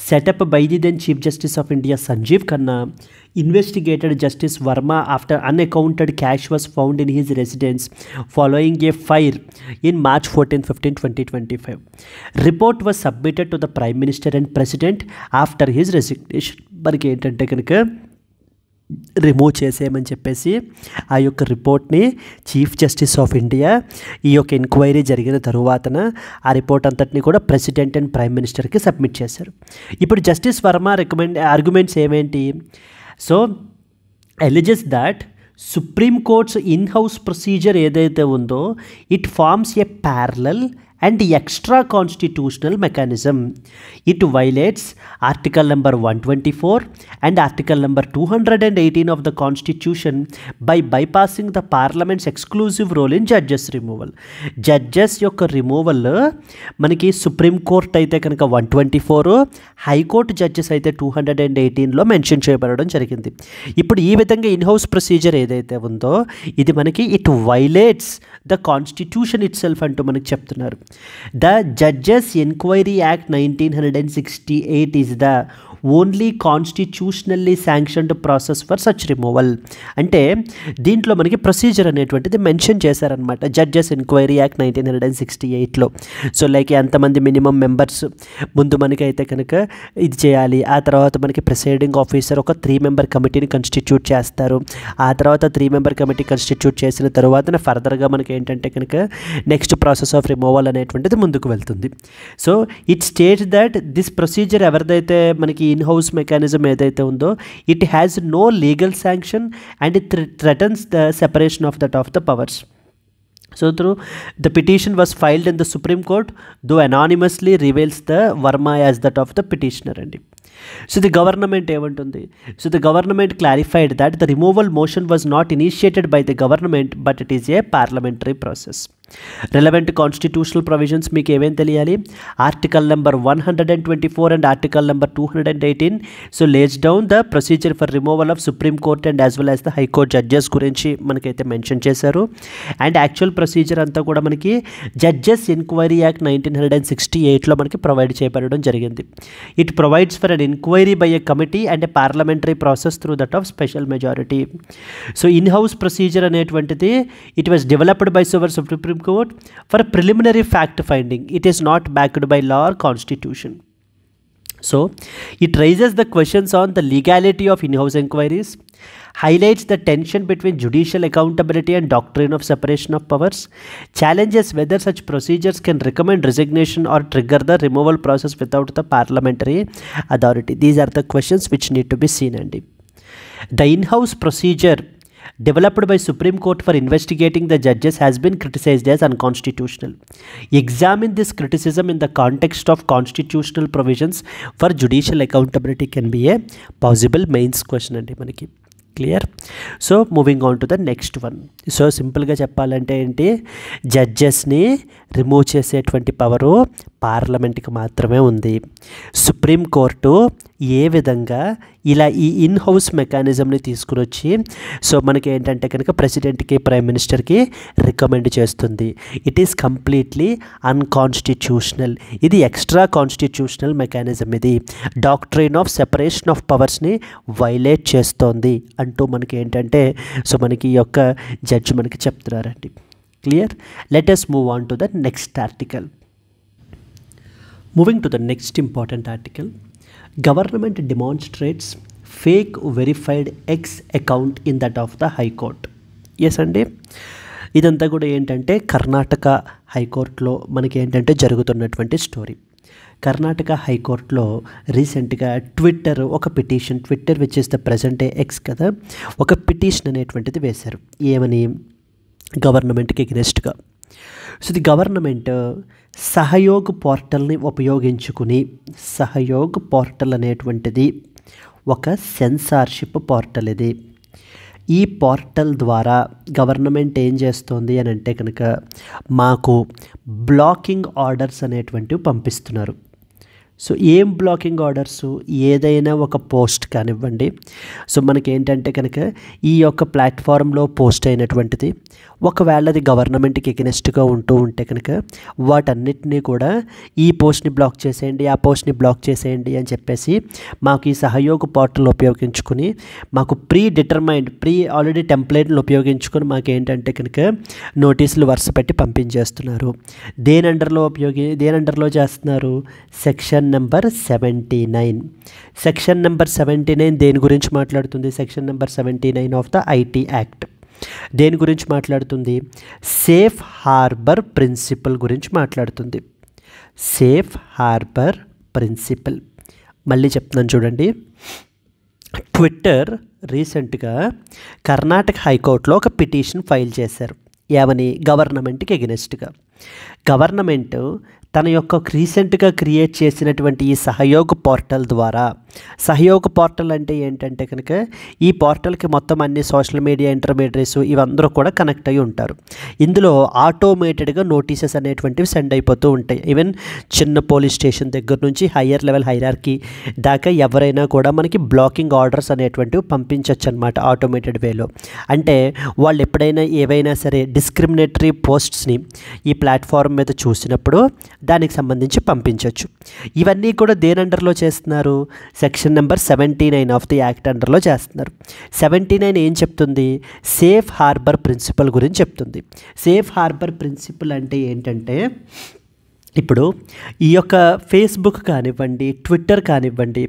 Speaker 1: set up by the then Chief Justice of India Sanjeev Khanna investigated Justice Verma after unaccounted cash was found in his residence following a fire in March 14-15, 2025. Report was submitted to the Prime Minister and President after his resignation. మనకి ఏంటంటే కనుక remove చేసేయమని చెప్పేసి ఆ యొక్క రిపోర్ట్ని chief justice of India ఈ యొక్క enquiry జరిగిన తరువాతన ఆ రిపోర్ట్ అంతటిని కూడా ప్రెసిడెంట్ అండ్ ప్రైమ్ మినిస్టర్కి సబ్మిట్ చేశారు. ఇప్పుడు జస్టిస్ వర్మ ఆర్గ్యుమెంట్స్ ఏమేంటి? So alleges that Supreme Court's in house procedure ఏదైతే ఉందో it forms a parallel and extra constitutional mechanism. It violates article number 124 and article number 218 of the constitution by bypassing the parliament's exclusive role in judges removal. Judges యొక్క removal మనకి supreme court అయితే కనుక 124, high court judges అయితే 218లో mention చేయబడడం జరిగింది. ఇప్పుడు ఈ విధంగా in-house procedure ఏదైతే ఉందో ఇది మనకి it violates the constitution it self అంటూ మనకి చెప్తున్నారు. The Judges Inquiry Act 1968 is the only constitutionally sanctioned process for such removal. అంటే దీంట్లో మనకి ప్రొసీజర్ అనేటువంటిది మెన్షన్ చేశారనమాట జడ్జెస్ ఎంక్వైరీ యాక్ట్ 1968లో. సో లైక్ ఎంతమంది మినిమం మెంబర్స్ ముందు మనకైతే కనుక ఇది చేయాలి, ఆ తర్వాత మనకి ప్రిసైడింగ్ ఆఫీసర్ ఒక 3 మెంబర్ కమిటీని కన్స్టిట్యూట్ చేస్తారు. ఆ తర్వాత 3 మెంబర్ కమిటీ కన్స్టిట్యూట్ చేసిన తర్వాత ఫర్దర్గా మనకి ఏంటంటే కనుక నెక్స్ట్ ప్రాసెస్ ఆఫ్ రిమూవల్ అనేటువంటిది ముందుకు వెళ్తుంది. So it states that this procedure ఎవరిదైతే మనకి in-house mechanism ఏదైతే ఉందో it has no legal sanction and it threatens the separation of the powers. So through the petition was filed in the Supreme Court, though anonymously reveals the Verma as that of the petitioner. So the government ఏమంటుంది? So the government clarified that the removal motion was not initiated by the government but it is a parliamentary process. Relevant constitutional provisions మీకు ఏమేం తెలియాలి? Article number 124 and article number 218. So Lay's down the procedure for removal of supreme Court and as well as the high court judges గురించి మనకైతే mention చేశారు. And actual procedure అంతా కూడా మనకి judges enquiry act 1968లో మనకి ప్రొవైడ్ చేయబడడం జరిగింది. It provides for an enquiry by a committee and a parliamentary process through that of special majority. So in house procedure అనేటువంటిది it was developed by supreme Court for preliminary fact finding. It is not backed by law or constitution. So it raises the questions on the legality of in-house inquiries, highlights the tension between judicial accountability and doctrine of separation of powers, challenges whether such procedures can recommend resignation or trigger the removal process without the parliamentary authority. These are the questions which need to be seen. And the in-house procedure developed by Supreme Court for investigating the judges has been criticized as unconstitutional. Examine this criticism in the context of constitutional provisions for judicial accountability can be a possible mains question andi manaki. Clear? So moving on to the next one. So simple ga cheppalante enti, judges ni remove చేసేటువంటి power పార్లమెంట్కి మాత్రమే ఉంది. Supreme court ఏ విధంగా ఇలా ఈ in house మెకానిజంని తీసుకుని వచ్చి so మనకి ఏంటంటే కనుక ప్రెసిడెంట్కి ప్రైమ్ మినిస్టర్కి రికమెండ్ చేస్తుంది. It is completely unconstitutional. ఇది ఎక్స్ట్రా కాన్స్టిట్యూషనల్ మెకానిజం. ఇది డాక్ట్రైన్ ఆఫ్ సెపరేషన్ ఆఫ్ పవర్స్ని వైలేట్ చేస్తోంది అంటూ మనకి ఏంటంటే సో మనకి ఈ యొక్క జడ్జి మనకి చెప్తున్నారండి. Clear? Let us move on to the next article. Moving to the next important article, government demonstrates fake verified X account in that of the High Court. Yes అండి, ఇదంతా కూడా ఏంటంటే కర్ణాటక హైకోర్టులో మనకి ఏంటంటే జరుగుతున్నటువంటి స్టోరీ. కర్ణాటక హైకోర్టులో రీసెంట్గా ట్విట్టర్ ఒక petition, Twitter which is the present X కదా, ఒక పిటిషన్ అనేటువంటిది వేశారు. ఏమని? గవర్నమెంట్కి ఎగ్నెస్ట్గా. సో ది గవర్నమెంట్ సహయోగ్ పోర్టల్ని ఉపయోగించుకుని, సహయోగ్ పోర్టల్ అనేటువంటిది ఒక సెన్సార్షిప్ పోర్టల్. ఇది ఈ పోర్టల్ ద్వారా గవర్నమెంట్ ఏం చేస్తోంది అని అంటే కనుక మాకు బ్లాకింగ్ ఆర్డర్స్ అనేటువంటివి పంపిస్తున్నారు. సో ఏం బ్లాకింగ్ ఆర్డర్స్? ఏదైనా ఒక పోస్ట్ కానివ్వండి, సో మనకి ఏంటంటే కనుక ఈ యొక్క ప్లాట్ఫామ్లో పోస్ట్ అయినటువంటిది ఒకవేళ అది గవర్నమెంట్కి ఎగనెస్ట్గా ఉంటూ ఉంటే కనుక వాటన్నిటినీ కూడా ఈ పోస్ట్ని బ్లాక్ చేసేయండి, ఆ పోస్ట్ని బ్లాక్ చేసేయండి అని చెప్పేసి మాకు ఈ సహయోగ పోర్టల్ ఉపయోగించుకుని మాకు ఆల్రెడీ టెంప్లెట్ని ఉపయోగించుకొని మాకు ఏంటంటే కనుక నోటీసులు వరుస పెట్టి పంపించేస్తున్నారు. దేని అండర్లో చేస్తున్నారు? Section number 79. సెక్షన్ నెంబర్ 79 దేని గురించి మాట్లాడుతుంది? Section number 79 of the IT act దేని గురించి మాట్లాడుతుంది? సేఫ్ హార్బర్ ప్రిన్సిపల్ గురించి మాట్లాడుతుంది. Safe harbour principle. మళ్ళీ చెప్తున్నాను చూడండి. ట్విట్టర్ రీసెంట్గా కర్ణాటక హైకోర్టులో ఒక పిటిషన్ ఫైల్ చేశారు. ఏమని? గవర్నమెంట్కి ఎగనెస్ట్గా. గవర్నమెంట్ తన యొక్క రీసెంట్గా క్రియేట్ చేసినటువంటి ఈ సహయోగ పోర్టల్ ద్వారా, సహయోగ పోర్టల్ అంటే ఏంటంటే కనుక ఈ పోర్టల్కి మొత్తం అన్ని సోషల్ మీడియా ఇంటర్మీడియట్స్ ఇవందరూ కూడా కనెక్ట్ అయ్యి ఉంటారు. ఇందులో ఆటోమేటెడ్గా నోటీసెస్ అనేటువంటివి సెండ్ అయిపోతూ ఉంటాయి. ఈవెన్ చిన్న పోలీస్ స్టేషన్ దగ్గర నుంచి హయ్యర్ లెవెల్ హైరార్కీ దాకా ఎవరైనా కూడా మనకి బ్లాకింగ్ ఆర్డర్స్ అనేటువంటివి పంపించవచ్చు అనమాట ఆటోమేటెడ్ వేలో. అంటే వాళ్ళు ఎప్పుడైనా ఏవైనా సరే డిస్క్రిమినేటరీ పోస్ట్స్ని ఈ ప్లాట్ఫామ్ మీద చూసినప్పుడు దానికి సంబంధించి పంపించవచ్చు. ఇవన్నీ కూడా దేని అండర్లో చేస్తున్నారు? Section number 79 of the act అండర్లో చేస్తున్నారు. 79 ఏం చెప్తుంది? సేఫ్ హార్బర్ ప్రిన్సిపల్ గురించి చెప్తుంది. సేఫ్ హార్బర్ ప్రిన్సిపల్ అంటే ఏంటంటే ఇప్పుడు ఈ యొక్క ఫేస్బుక్ కానివ్వండి, ట్విట్టర్ కానివ్వండి,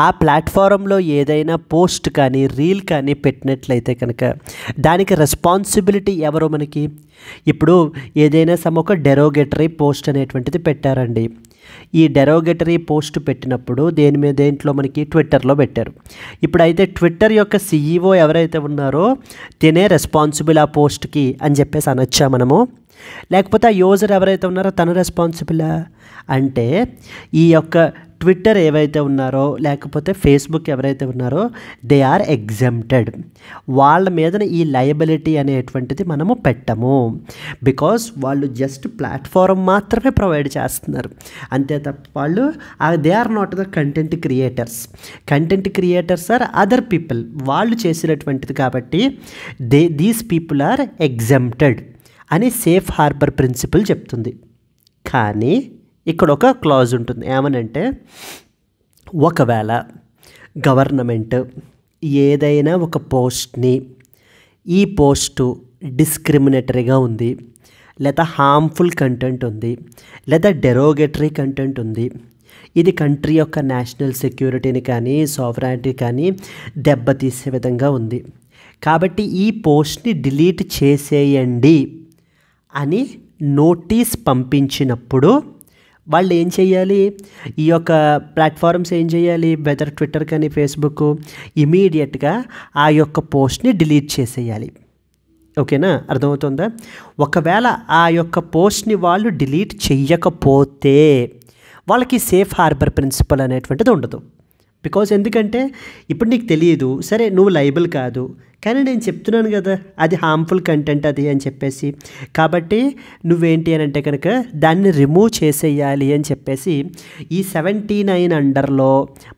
Speaker 1: ఆ ప్లాట్ఫారంలో ఏదైనా పోస్ట్ కానీ రీల్ కానీ పెట్టినట్లయితే కనుక దానికి రెస్పాన్సిబిలిటీ ఎవరో మనకి? ఇప్పుడు ఏదైనా ఒక డెరోగేటరీ పోస్ట్ అనేటువంటిది పెట్టారండి. ఈ డెరోగేటరీ పోస్ట్ పెట్టినప్పుడు దేంట్లో మనకి ట్విట్టర్లో పెట్టారు. ఇప్పుడైతే ట్విట్టర్ యొక్క CEO ఎవరైతే ఉన్నారో తినే రెస్పాన్సిబుల్ ఆ పోస్ట్కి అని చెప్పేసి అనొచ్చా మనము? లేకపోతే ఆ యూజర్ ఎవరైతే ఉన్నారో తను రెస్పాన్సిబులా? అంటే ఈ యొక్క ట్విట్టర్ ఏవైతే ఉన్నారో లేకపోతే ఫేస్బుక్ ఎవరైతే ఉన్నారో దే ఆర్ ఎగ్జెంప్టెడ్. వాళ్ళ మీద ఈ లయబిలిటీ అనేటువంటిది మనము పెట్టము. బికాస్ వాళ్ళు జస్ట్ ప్లాట్ఫారం మాత్రమే ప్రొవైడ్ చేస్తున్నారు, అంతే తప్ప వాళ్ళు they are not the content creators. Content creators are other people, వాళ్ళు చేసినటువంటిది. కాబట్టి దీస్ పీపుల్ ఆర్ ఎగ్జెంప్టెడ్ అని సేఫ్ హార్బర్ ప్రిన్సిపల్ చెప్తుంది. కానీ ఇక్కడ ఒక క్లాజ్ ఉంటుంది, ఏమనంటే ఒకవేళ గవర్నమెంట్ ఏదైనా ఒక పోస్ట్ని ఈ పోస్టు డిస్క్రిమినేటరీగా ఉంది, లేదా హార్మ్ఫుల్ కంటెంట్ ఉంది, లేదా డెరోగేటరీ కంటెంట్ ఉంది, ఇది కంట్రీ యొక్క నేషనల్ సెక్యూరిటీని కానీ సావరెనిటీ కానీ దెబ్బతీసే విధంగా ఉంది, కాబట్టి ఈ పోస్ట్ని డిలీట్ చేసేయండి అని నోటీస్ పంపించినప్పుడు వాళ్ళు ఏం చేయాలి, ఈ యొక్క ప్లాట్ఫామ్స్ ఏం చేయాలి, వెదర్ ట్విట్టర్ కానీ ఫేస్బుక్, ఇమీడియట్గా ఆ యొక్క పోస్ట్ని డిలీట్ చేసేయాలి. ఓకేనా, అర్థమవుతుందా? ఒకవేళ ఆ యొక్క పోస్ట్ని వాళ్ళు డిలీట్ చెయ్యకపోతే వాళ్ళకి సేఫ్ హార్బర్ ప్రిన్సిపల్ అనేటువంటిది ఉండదు. బికాజ్ ఎందుకంటే ఇప్పుడు నీకు తెలియదు, సరే నువ్వు లైబుల్ కాదు, కానీ నేను చెప్తున్నాను కదా అది హార్మ్ఫుల్ కంటెంట్ అది అని చెప్పేసి, కాబట్టి నువ్వేంటి అని అంటే కనుక దాన్ని రిమూవ్ చేసేయాలి అని చెప్పేసి ఈ 79 అండర్లో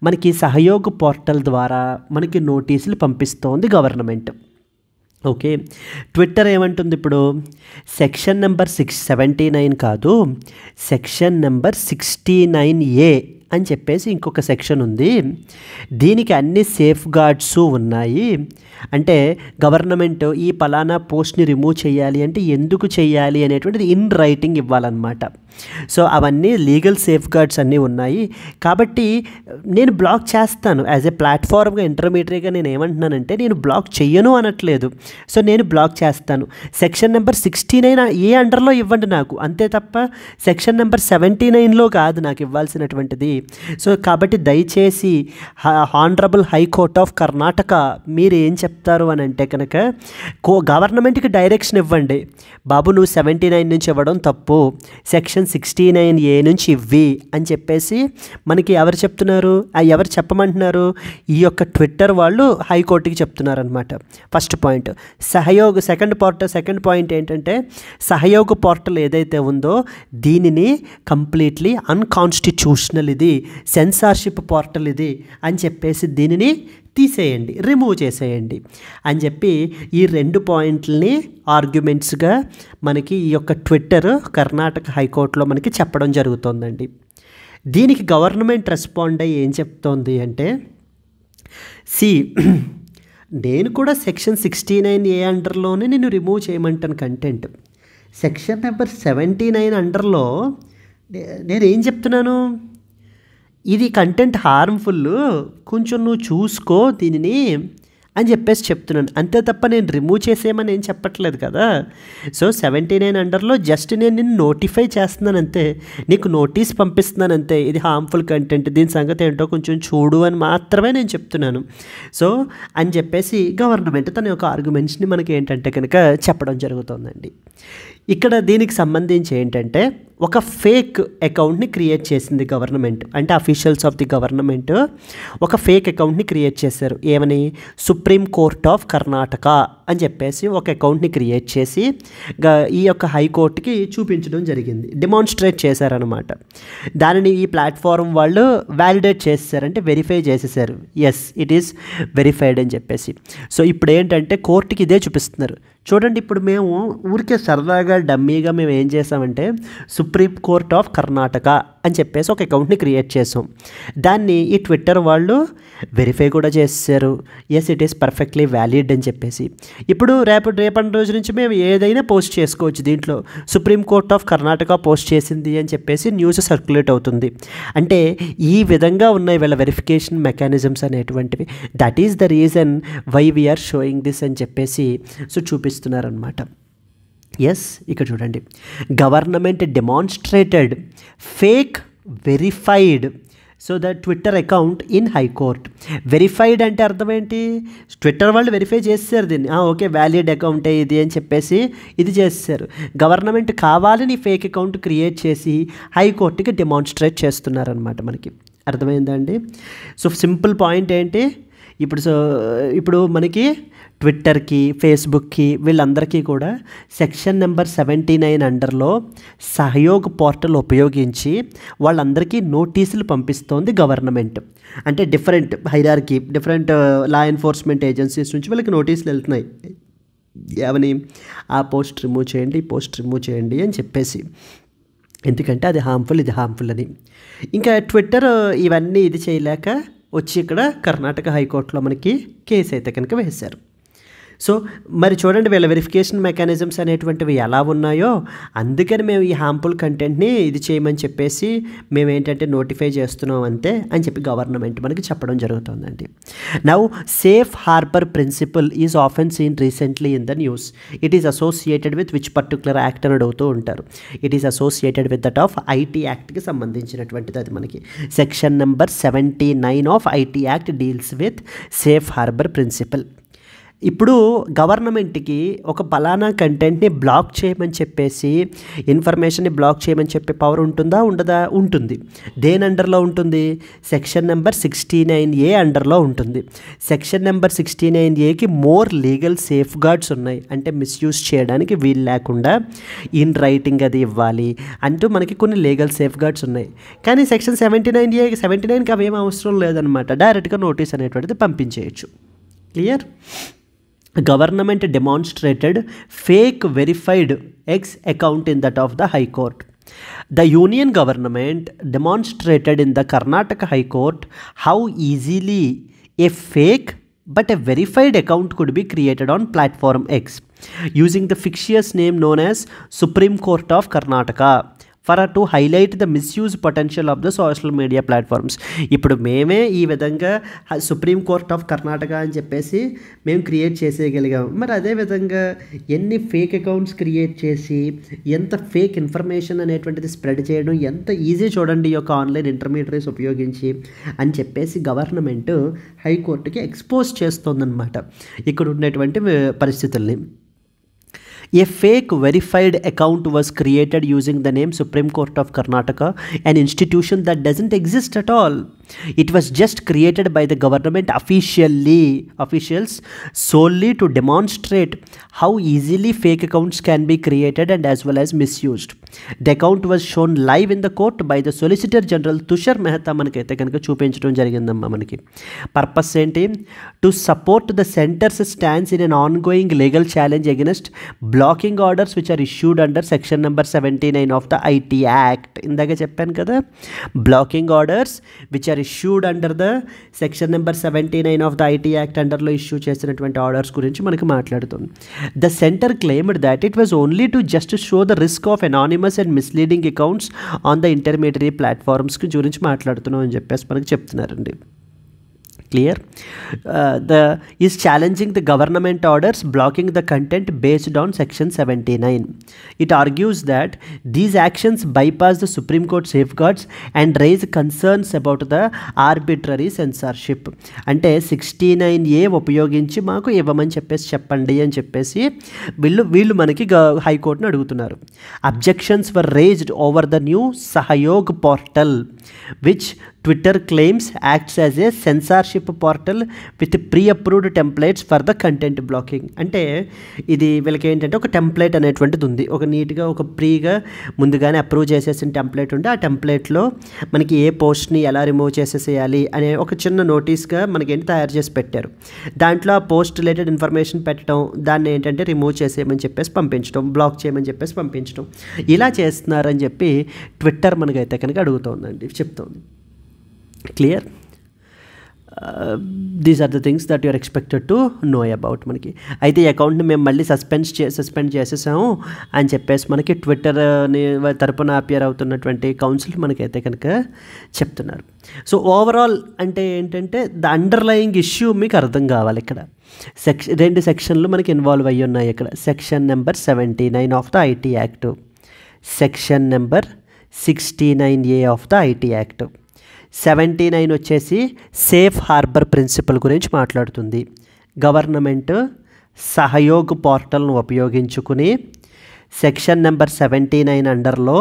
Speaker 1: మనకి సహయోగ పోర్టల్ ద్వారా మనకి నోటీసులు పంపిస్తోంది గవర్నమెంట్. ఓకే, ట్విట్టర్ ఏమంటుంది ఇప్పుడు, సెక్షన్ నెంబర్ 679 కాదు, సెక్షన్ నెంబర్ 69A అని చెప్పేసి ఇంకొక సెక్షన్ ఉంది, దీనికి అన్ని సేఫ్ గార్డ్స్ ఉన్నాయి. అంటే గవర్నమెంట్ ఈ పలానా పోస్ట్ని రిమూవ్ చేయాలి అంటే ఎందుకు చేయాలి అనేటువంటిది ఇన్ రైటింగ్ ఇవ్వాలన్నమాట. సో అవన్నీ లీగల్ సేఫ్ గార్డ్స్ అన్నీ ఉన్నాయి. కాబట్టి నేను బ్లాక్ చేస్తాను యాజ్ ఏ ప్లాట్ఫామ్గా, ఇంటర్మీడియట్గా నేను ఏమంటున్నానంటే నేను బ్లాక్ చెయ్యను అనట్లేదు. సో నేను బ్లాక్ చేస్తాను. సెక్షన్ నెంబర్ 69A అండర్లో ఇవ్వండి నాకు, అంతే తప్ప సెక్షన్ నెంబర్ 79లో కాదు నాకు ఇవ్వాల్సినటువంటిది. సో కాబట్టి దయచేసి హానరబుల్ హైకోర్ట్ ఆఫ్ కర్ణాటక మీరు ఏం చెప్తారు అని అంటే కనుక గవర్నమెంట్కి డైరెక్షన్ ఇవ్వండి, బాబు నువ్వు 79 నుంచి ఇవ్వడం తప్పు, సెక్షన్ 69A నుంచి ఇవ్వి అని చెప్పేసి మనకి ఎవరు చెప్తున్నారు, ఎవరు చెప్పమంటున్నారు, ఈ యొక్క ట్విట్టర్ వాళ్ళు హైకోర్టుకి చెప్తున్నారనమాట. First point. సెకండ్ పాయింట్ ఏంటంటే సహయోగ పోర్టల్ ఏదైతే ఉందో దీనిని కంప్లీట్లీ అన్కాన్స్టిట్యూషనల్, ఇది సెన్సార్షిప్ పోర్టల్ ఇది అని చెప్పేసి దీనిని తీసేయండి, రిమూవ్ చేసేయండి అని చెప్పి ఈ 2 పాయింట్లని ఆర్గ్యుమెంట్స్గా మనకి ఈ యొక్క ట్విట్టర్ కర్ణాటక హైకోర్టులో మనకి చెప్పడం జరుగుతుందండి. దీనికి గవర్నమెంట్ రెస్పాండ్ అయ్యి ఏం చెప్తోంది అంటే, నేను కూడా సెక్షన్ 69A అండర్లోనే నేను రిమూవ్ చేయమంటాను కంటెంట్, సెక్షన్ నెంబర్ 79 అండర్లో నేనేం చెప్తున్నాను, ఇది కంటెంట్ హార్మ్ఫుల్, కొంచెం నువ్వు చూసుకో దీనిని అని చెప్పేసి చెప్తున్నాను, అంతే తప్ప నేను రిమూవ్ చేసేయమని ఏం చెప్పట్లేదు కదా. సో 79 అండర్లో జస్ట్ నేను నిన్ను నోటిఫై చేస్తున్నాను అంతే, నీకు నోటీస్ పంపిస్తున్నాను అంతే, ఇది హార్మ్ఫుల్ కంటెంట్, దీని సంగతి ఏంటో కొంచెం చూడు అని మాత్రమే నేను చెప్తున్నాను. సో అని చెప్పేసి గవర్నమెంట్ తన యొక్క ఆర్గ్యుమెంట్స్ని మనకి ఏంటంటే కనుక చెప్పడం జరుగుతుందండి. ఇక్కడ దీనికి సంబంధించి ఏంటంటే ఒక ఫేక్ అకౌంట్ని క్రియేట్ చేసింది గవర్నమెంట్, అంటే అఫీషియల్స్ ఆఫ్ ది గవర్నమెంట్ ఒక ఫేక్ అకౌంట్ని క్రియేట్ చేశారు. ఏమని, సుప్రీం కోర్ట్ ఆఫ్ కర్ణాటక అని చెప్పేసి ఒక అకౌంట్ని క్రియేట్ చేసి ఈ యొక్క హైకోర్టుకి చూపించడం జరిగింది, డెమాన్స్ట్రేట్ చేశారనమాట. దానిని ఈ ప్లాట్ఫామ్ వాళ్ళు వ్యాలిడేట్ చేశారు, అంటే వెరిఫై చేసేసారు, ఎస్ ఇట్ ఈస్ వెరిఫైడ్ అని చెప్పేసి. సో ఇప్పుడు ఏంటంటే కోర్టుకి ఇదే చూపిస్తున్నారు, చూడండి ఇప్పుడు మేము ఊరికే సరదాగా డమ్మీగా మేము ఏం చేసామంటే సుప్రీం కోర్ట్ ఆఫ్ కర్ణాటక అని చెప్పేసి ఒక అకౌంట్ని క్రియేట్ చేసాం, దాన్ని ఈ ట్విట్టర్ వాళ్ళు వెరిఫై కూడా చేశారు, yes it is perfectly valid అని చెప్పేసి. ఇప్పుడు రేపటి రోజు నుంచి మేము ఏదైనా పోస్ట్ చేసుకోవచ్చు, దీంట్లో supreme court of Karnataka post చేసింది అని చెప్పేసి న్యూస్ సర్క్యులేట్ అవుతుంది. అంటే ఈ విధంగా ఉన్నాయి వీళ్ళ వెరిఫికేషన్ మెకానిజమ్స్ అనేటువంటివి. That is the reason why we're showing this అని చెప్పేసి సో చూపిస్తున్నారనమాట. ఎస్, ఇక్కడ చూడండి, government demonstrated fake verified so the Twitter account in high court. Verified అంటే అర్థం ఏంటి, ట్విట్టర్ వాళ్ళు వెరిఫై చేస్తారు దీన్ని, ఓకే వ్యాలిడ్ అకౌంటే ఇది అని చెప్పేసి ఇది చేస్తారు. గవర్నమెంట్ కావాలని ఫేక్ అకౌంట్ క్రియేట్ చేసి హైకోర్టుకి డెమాన్స్ట్రేట్ చేస్తున్నారనమాట మనకి. అర్థమైందండి. సో సింపుల్ పాయింట్ ఏంటి, ఇప్పుడు మనకి ట్విట్టర్కి, ఫేస్బుక్కి వీళ్ళందరికీ కూడా సెక్షన్ నెంబర్ 79 అండర్లో సహయోగ్ పోర్టల్ ఉపయోగించి వాళ్ళందరికీ నోటీసులు పంపిస్తోంది గవర్నమెంట్. అంటే different hierarchy, different law enforcement agencies నుంచి వాళ్ళకి నోటీసులు వెళ్తున్నాయి. ఏమని, ఆ పోస్ట్ రిమూవ్ చేయండి, ఈ పోస్ట్ రిమూవ్ చేయండి అని చెప్పేసి. ఎందుకంటే అది హార్మ్ఫుల్, ఇది హార్మ్ఫుల్ అని. ఇంకా ట్విట్టర్ ఇవన్నీ ఇది చేయలేక వచ్చి ఇక్కడ కర్ణాటక హైకోర్టులో మనకి కేసు అయితే కనుక వేశారు. సో మరి చూడండి వీళ్ళ వెరిఫికేషన్ మెకానిజమ్స్ అనేటువంటివి ఎలా ఉన్నాయో, అందుకని మేము ఈ హార్మ్ఫుల్ కంటెంట్ని ఇది చేయమని చెప్పేసి మేము ఏంటంటే నోటిఫై చేస్తున్నాం అంతే అని చెప్పి గవర్నమెంట్ మనకి చెప్పడం జరుగుతుందండి. Now safe harbour principle is often seen recently in the news. It is associated with which particular act అని అడుగుతూ ఉంటారు. It is associated with that of IT యాక్ట్కి సంబంధించినటువంటిది. అది మనకి section number 79 of IT act deals with safe harbour principle. ఇప్పుడు గవర్నమెంట్కి ఒక పలానా కంటెంట్ని బ్లాక్ చేయమని చెప్పేసి, ఇన్ఫర్మేషన్ని బ్లాక్ చేయమని చెప్పే పవర్ ఉంటుందా, ఉండదా? ఉంటుంది. దేని అండర్లో ఉంటుంది? సెక్షన్ నెంబర్ 69A అండర్లో ఉంటుంది. సెక్షన్ నెంబర్ 69Aకి మోర్ లీగల్ సేఫ్ గార్డ్స్ ఉన్నాయి. అంటే మిస్యూజ్ చేయడానికి వీలు లేకుండా ఇన్ రైటింగ్ అది ఇవ్వాలి అంటూ మనకి కొన్ని లీగల్ సేఫ్ గార్డ్స్ ఉన్నాయి. కానీ సెక్షన్ 79కి అవేం అవసరం లేదనమాట. డైరెక్ట్గా నోటీస్ అనేటువంటిది పంపించేయచ్చు. Clear? Government demonstrated fake verified X account in that of the High Court. The Union government demonstrated in the Karnataka High Court how easily a fake but a verified account could be created on platform X using the fictitious name known as Supreme Court of Karnataka to highlight the misuse potential of the social media platforms. ఇప్పుడు మేమే ఈ విధంగా supreme court of Karnataka అని చెప్పేసి మేము create చేసేయగలిగాం. మరి అదేవిధంగా ఎన్ని ఫేక్ అకౌంట్స్ క్రియేట్ చేసి ఎంత ఫేక్ ఇన్ఫర్మేషన్ అనేటువంటిది స్ప్రెడ్ చేయడం ఎంత ఈజీ చూడండి ఈ యొక్క ఆన్లైన్ ఇంటర్మీడియరీస్ ఉపయోగించి అని చెప్పేసి గవర్నమెంట్ హైకోర్టుకి ఎక్స్పోజ్ చేస్తోందన్నమాట ఇక్కడ ఉన్నటువంటి పరిస్థితుల్ని. A fake verified account was created using the name Supreme Court of Karnataka, an institution that doesn't exist at all. It was just created by the government officials solely to demonstrate how easily fake accounts can be created and as well as misused. The account was shown live in the court by the Solicitor General Tushar Mehta మనకైతే కనుక చూపించడం జరిగిందమ్మా. మనకి purpose ఏంటి? To support the centre's stands in an ongoing legal challenge against blocking orders which are issued under section number 79 of the IT act. ఇందాక చెప్పాను కదా, blocking orders which are issued under the section number 79 of the IT act అండర్లో issue చేసినటువంటి orders గురించి మనకి మాట్లాడుతుంది. The centre claimed that it was only to just show the risk of anonymous and misleading accounts on the intermediary platforms గురించి మాట్లాడుతున్నాం అని చెప్పేసి మనకి చెప్తున్నారండి. Clear? Is challenging the government orders blocking the content based on section 79. It argues that these actions bypass the Supreme Court safeguards and raise concerns about the arbitrary censorship. అంటే 69A ఉపయోగించి మాకు ఇవ్వమని చెప్పండి అని చెప్పేసి వీళ్ళు మనకి హైకోర్టును అడుగుతున్నారు. Objections were raised over the new Sahayog portal which Twitter claims acts as a censorship portal with pre-approved templates for the content blocking. అంటే ఇది వీళ్ళకి ఏంటంటే ఒక టెంప్లెట్ అనేటువంటిది ఉంది, ఒక నీట్గా ఒక ప్రీగా ముందుగానే అప్రూవ్ చేసేసిన టెంప్లెట్ ఉంటే ఆ టెంప్లెట్లో మనకి ఏ పోస్ట్ని ఎలా రిమూవ్ చేసేసేయాలి అనే ఒక చిన్న నోటీస్గా మనకి ఏంటి తయారు చేసి పెట్టారు. దాంట్లో ఆ పోస్ట్ రిలేటెడ్ ఇన్ఫర్మేషన్ పెట్టడం, దాన్ని ఏంటంటే రిమూవ్ చేసేయమని చెప్పేసి పంపించడం, బ్లాక్ చేయమని చెప్పేసి పంపించడం, ఇలా చేస్తున్నారని చెప్పి ట్విట్టర్ మనకైతే కనుక అడుగుతోందండి, చెప్తోంది. Clear? These are the things that you are expected to know about. మనకి అయితే ఈ అకౌంట్ని మేము మళ్ళీ సస్పెండ్ చేసేసాము అని చెప్పేసి మనకి ట్విట్టర్ని తరపున అపియర్ అవుతున్నటువంటి కౌన్సిల్ మనకైతే కనుక చెప్తున్నారు. సో ఓవరాల్ అంటే ఏంటంటే ద అండర్లయింగ్ ఇష్యూ మీకు అర్థం కావాలి. ఇక్కడ రెండు సెక్షన్లు మనకి ఇన్వాల్వ్ అయ్యి ఉన్నాయి. ఇక్కడ section number 79 of the IT act, section number 69A of the IT act. 79 వచ్చేసి సేఫ్ హార్బర్ ప్రిన్సిపల్ గురించి మాట్లాడుతుంది. గవర్నమెంట్ సహయోగ్ పోర్టల్ను ఉపయోగించుకుని సెక్షన్ నెంబర్ 79 అండర్లో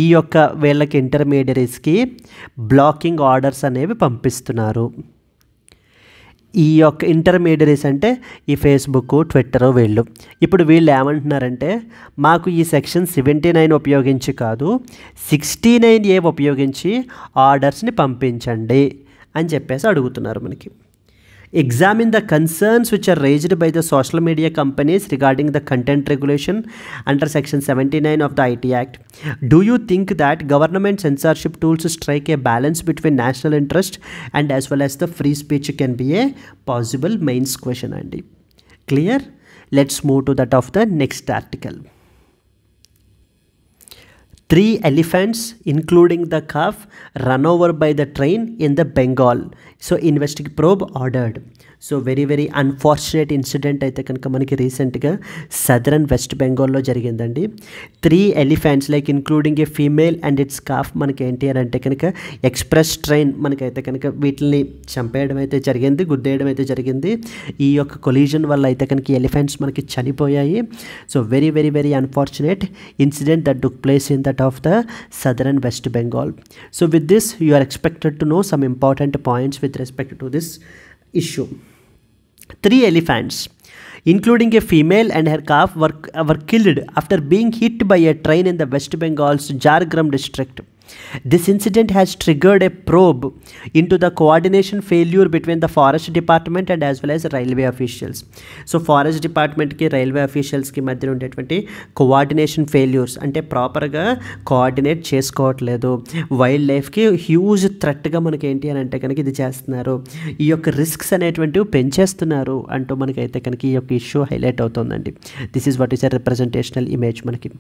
Speaker 1: ఈ యొక్క వీళ్ళకి ఇంటర్మీడియరీస్కి బ్లాకింగ్ ఆర్డర్స్ అనేవి పంపిస్తున్నారు. ఈ యొక్క ఇంటర్మీడియరీస్ అంటే ఈ ఫేస్బుక్, ట్విట్టర్ వీళ్ళు. ఇప్పుడు వీళ్ళు ఏమంటున్నారంటే మాకు ఈ సెక్షన్ 79 ఉపయోగించి కాదు 69A ఉపయోగించి ఆర్డర్స్ని పంపించండి అని చెప్పేసి అడుగుతున్నారు మనకి. Examine the concerns which are raised by the social media companies regarding the content regulation under section 79 of the IT Act. Do you think that government censorship tools strike a balance between national interest and as well as the free speech can be a possible mains question? Andi clear? Let's move to that of the next article. 3 elephants including the calf run over by the train in the Bengal. So investigative probe ordered. So very unfortunate incident అయితే కనుక మనకి రీసెంట్గా southern West బెంగాల్లో జరిగిందండి. 3 elephants like including a female and its calf మనకి ఏంటి అని అంటే కనుక ఎక్స్ప్రెస్ ట్రైన్ మనకైతే కనుక వీటిని చంపేయడం అయితే జరిగింది, గుద్దేయడం అయితే జరిగింది. ఈ యొక్క కొలీజన్ వల్ల అయితే కనుక ఎలిఫెంట్స్ మనకి చనిపోయాయి. So very unfortunate incident that took place in that of the southern West Bengal. So with this you are expected to know some important points with respect to this issue. 3 elephants including a female and her calf were killed after being hit by a train in the West Bengal's Jhargram district. This incident has triggered a probe into the coordination failure between the forest department and as well as railway officials. So forest department ki railway officials ki madhya undetvanti coordination failures ante proper ga coordinate chesukovatledu, wild life కి huge threat గా మనకి ఏంటి అని అంటే కనుక ఇది చేస్తున్నారు, ఈ యొక్క రిస్క్స్ అనేటువంటివి పెంచేస్తున్నారు అంటూ మనకైతే కనుక ఈ యొక్క ఇష్యూ హైలైట్ అవుతుందండి. This is what is a representational image మనకి.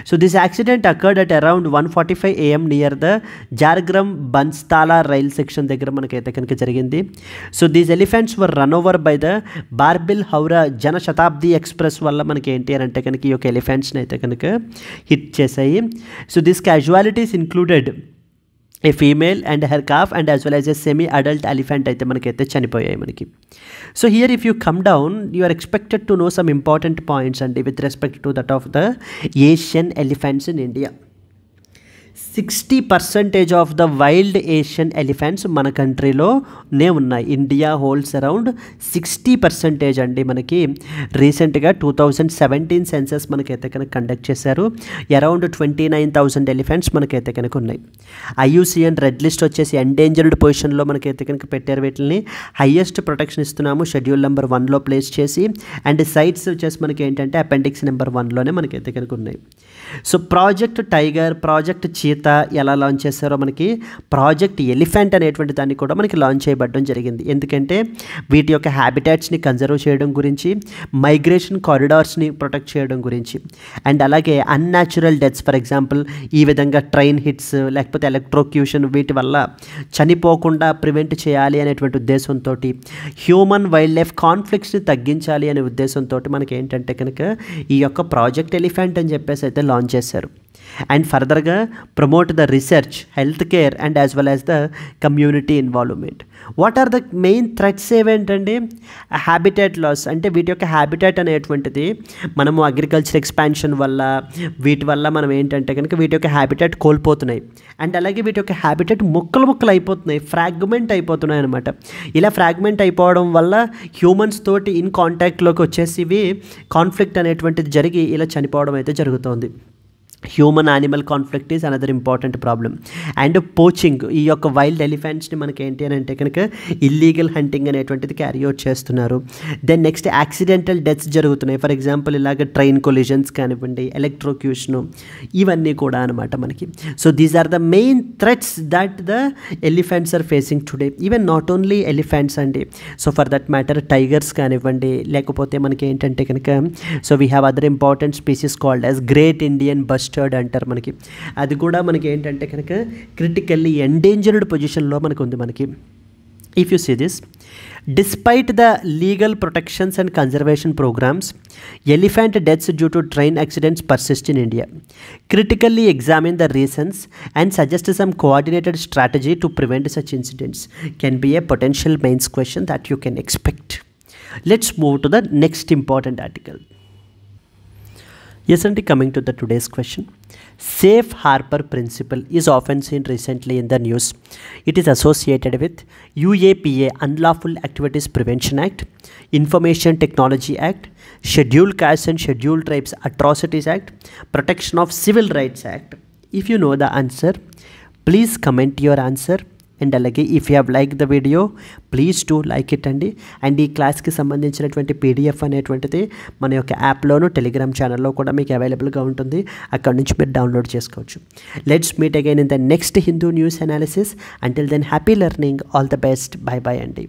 Speaker 1: So this accident occurred at around 1:45 AM near the Jhargram Banstala rail section దగ్గర మనకైతే కనుక జరిగింది. So these elephants were run over by the Barbil Howrah Janshatabdi express వల్ల మనకి ఏంటి అని అంటే కనుక ఈ యొక్క ఎలిఫెంట్స్ని అయితే కనుక హిట్ చేశాయి. So this casualties included a female and her calf and as well as a semi adult elephant అయితే మనకైతే చనిపోయాయి మనకి. So here if you come down you are expected to know some important points అండి with respect to that of the Asian elephants in India. 60% of the wild Asian elephants మన కంట్రీలోనే ఉన్నాయి. India holds around 60% అండి. మనకి రీసెంట్గా 2017 census మనకైతే కనుక conduct చేశారు. అరౌండ్ 29,000 ఎలిఫెంట్స్ మనకైతే కనుక ఉన్నాయి. IUCN రెడ్ లిస్ట్ వచ్చేసి ఎండేంజర్డ్ పొజిషన్లో మనకైతే కనుక పెట్టారు. వీటిని హయ్యెస్ట్ ప్రొటెక్షన్ ఇస్తున్నాము షెడ్యూల్ నెంబర్ 1లో ప్లేస్ చేసి, అండ్ సైట్స్ వచ్చేసి మనకి ఏంటంటే అపెండిక్స్ నెంబర్ 1లోనే మనకైతే కనుక ఉన్నాయి. So project tiger, project cheetah ఎలా లాంచ్ చేశారో మనకి ప్రాజెక్ట్ ఎలిఫెంట్ అనేటువంటి దాన్ని కూడా మనకి లాంచ్ చేయబడడం జరిగింది. ఎందుకంటే వీటి యొక్క హ్యాబిటాట్స్ని కన్జర్వ్ చేయడం గురించి, మైగ్రేషన్ కారిడార్స్ని ప్రొటెక్ట్ చేయడం గురించి, అండ్ అలాగే అన్యాచురల్ డెత్స్ ఫర్ ఎగ్జాంపుల్ ఈ విధంగా ట్రైన్ హిట్స్ లేకపోతే ఎలక్ట్రోక్యూషన్ వీటి వల్ల చనిపోకుండా ప్రివెంట్ చేయాలి అనేటువంటి ఉద్దేశంతో, హ్యూమన్ వైల్డ్ లైఫ్ కాన్ఫ్లిక్ట్స్ని తగ్గించాలి అనే ఉద్దేశంతో మనకి ఏంటంటే కనుక ఈ యొక్క ప్రాజెక్ట్ ఎలిఫెంట్ అని చెప్పేసి అయితే లాంచ్ చేశారు. అండ్ ఫర్దర్గా promote the research, health care and as well as the community involvement. What are the main threats ఏవేంటండి? హ్యాబిటాట్ లాస్, అంటే వీటి యొక్క హ్యాబిటాట్ అనేటువంటిది మనము అగ్రికల్చర్ ఎక్స్పాన్షన్ వల్ల వీటి వల్ల మనం ఏంటంటే కనుక వీటి యొక్క హ్యాబిటాట్ కోల్పోతున్నాయి. అండ్ అలాగే వీటి యొక్క హ్యాబిటాట్ ముక్కలు అయిపోతున్నాయి, ఫ్రాగ్మెంట్ అయిపోతున్నాయి అనమాట. ఇలా ఫ్రాగ్మెంట్ అయిపోవడం వల్ల హ్యూమన్స్ తోటి ఇన్ కాంటాక్ట్లోకి వచ్చేసి ఇవి కాన్ఫ్లిక్ట్ అనేటువంటిది జరిగి ఇలా చనిపోవడం అయితే జరుగుతుంది. Human animal conflict is another important problem. And poaching, ఈ యొక్క వైల్డ్ ఎలిఫెంట్స్ని మనకి ఏంటి అని అంటే కనుక ఇల్లీగల్ హంటింగ్ అనేటువంటిది క్యారీ అవుట్ చేస్తున్నారు. దెన్ నెక్స్ట్ యాక్సిడెంటల్ డెత్స్ జరుగుతున్నాయి. ఫర్ ఎగ్జాంపుల్ ఇలాగ ట్రైన్ కొలిజన్స్ కానివ్వండి, ఎలక్ట్రోక్యూషను, ఇవన్నీ కూడా అనమాట మనకి. So these are the main threats that the elephants are facing today. Even not only elephants అండి, so for that matter tigers కానివ్వండి, లేకపోతే మనకి ఏంటంటే కనుక so we have other important species called as great Indian bustard అంటారు మనకి. అది కూడా మనకి ఏంటంటే కనుక క్రిటికల్లీ ఎండేంజర్డ్ పొజిషన్లో మనకు ఉంది మనకి. If you see this, despite the legal protections and conservation programs, elephant deaths due to train accidents persist in India. Critically examine the reasons and suggest some coordinated strategy to prevent such incidents. Can be a potential mains question that you can expect. Let's move to the next important article. Yes, and coming to the today's question, safe harbor principle is often seen recently in the news. It is associated with UAPA Unlawful Activities Prevention Act, Information Technology Act, Scheduled Castes and Scheduled Tribes Atrocities Act, Protection of Civil Rights Act. If you know the answer, please comment your answer. And అలాగే if you have like the video please to like it అండి. And ఈ క్లాస్కి సంబంధించినటువంటి PDF అనేటువంటిది మన యొక్క యాప్లోను Telegram ఛానల్లో కూడా మీకు అవైలబుల్గా ఉంటుంది. అక్కడ నుంచి మీరు డౌన్లోడ్ చేసుకోవచ్చు. Let's meet again in the next Hindu news analysis. Until then happy learning. All the best. Bye bye అండి.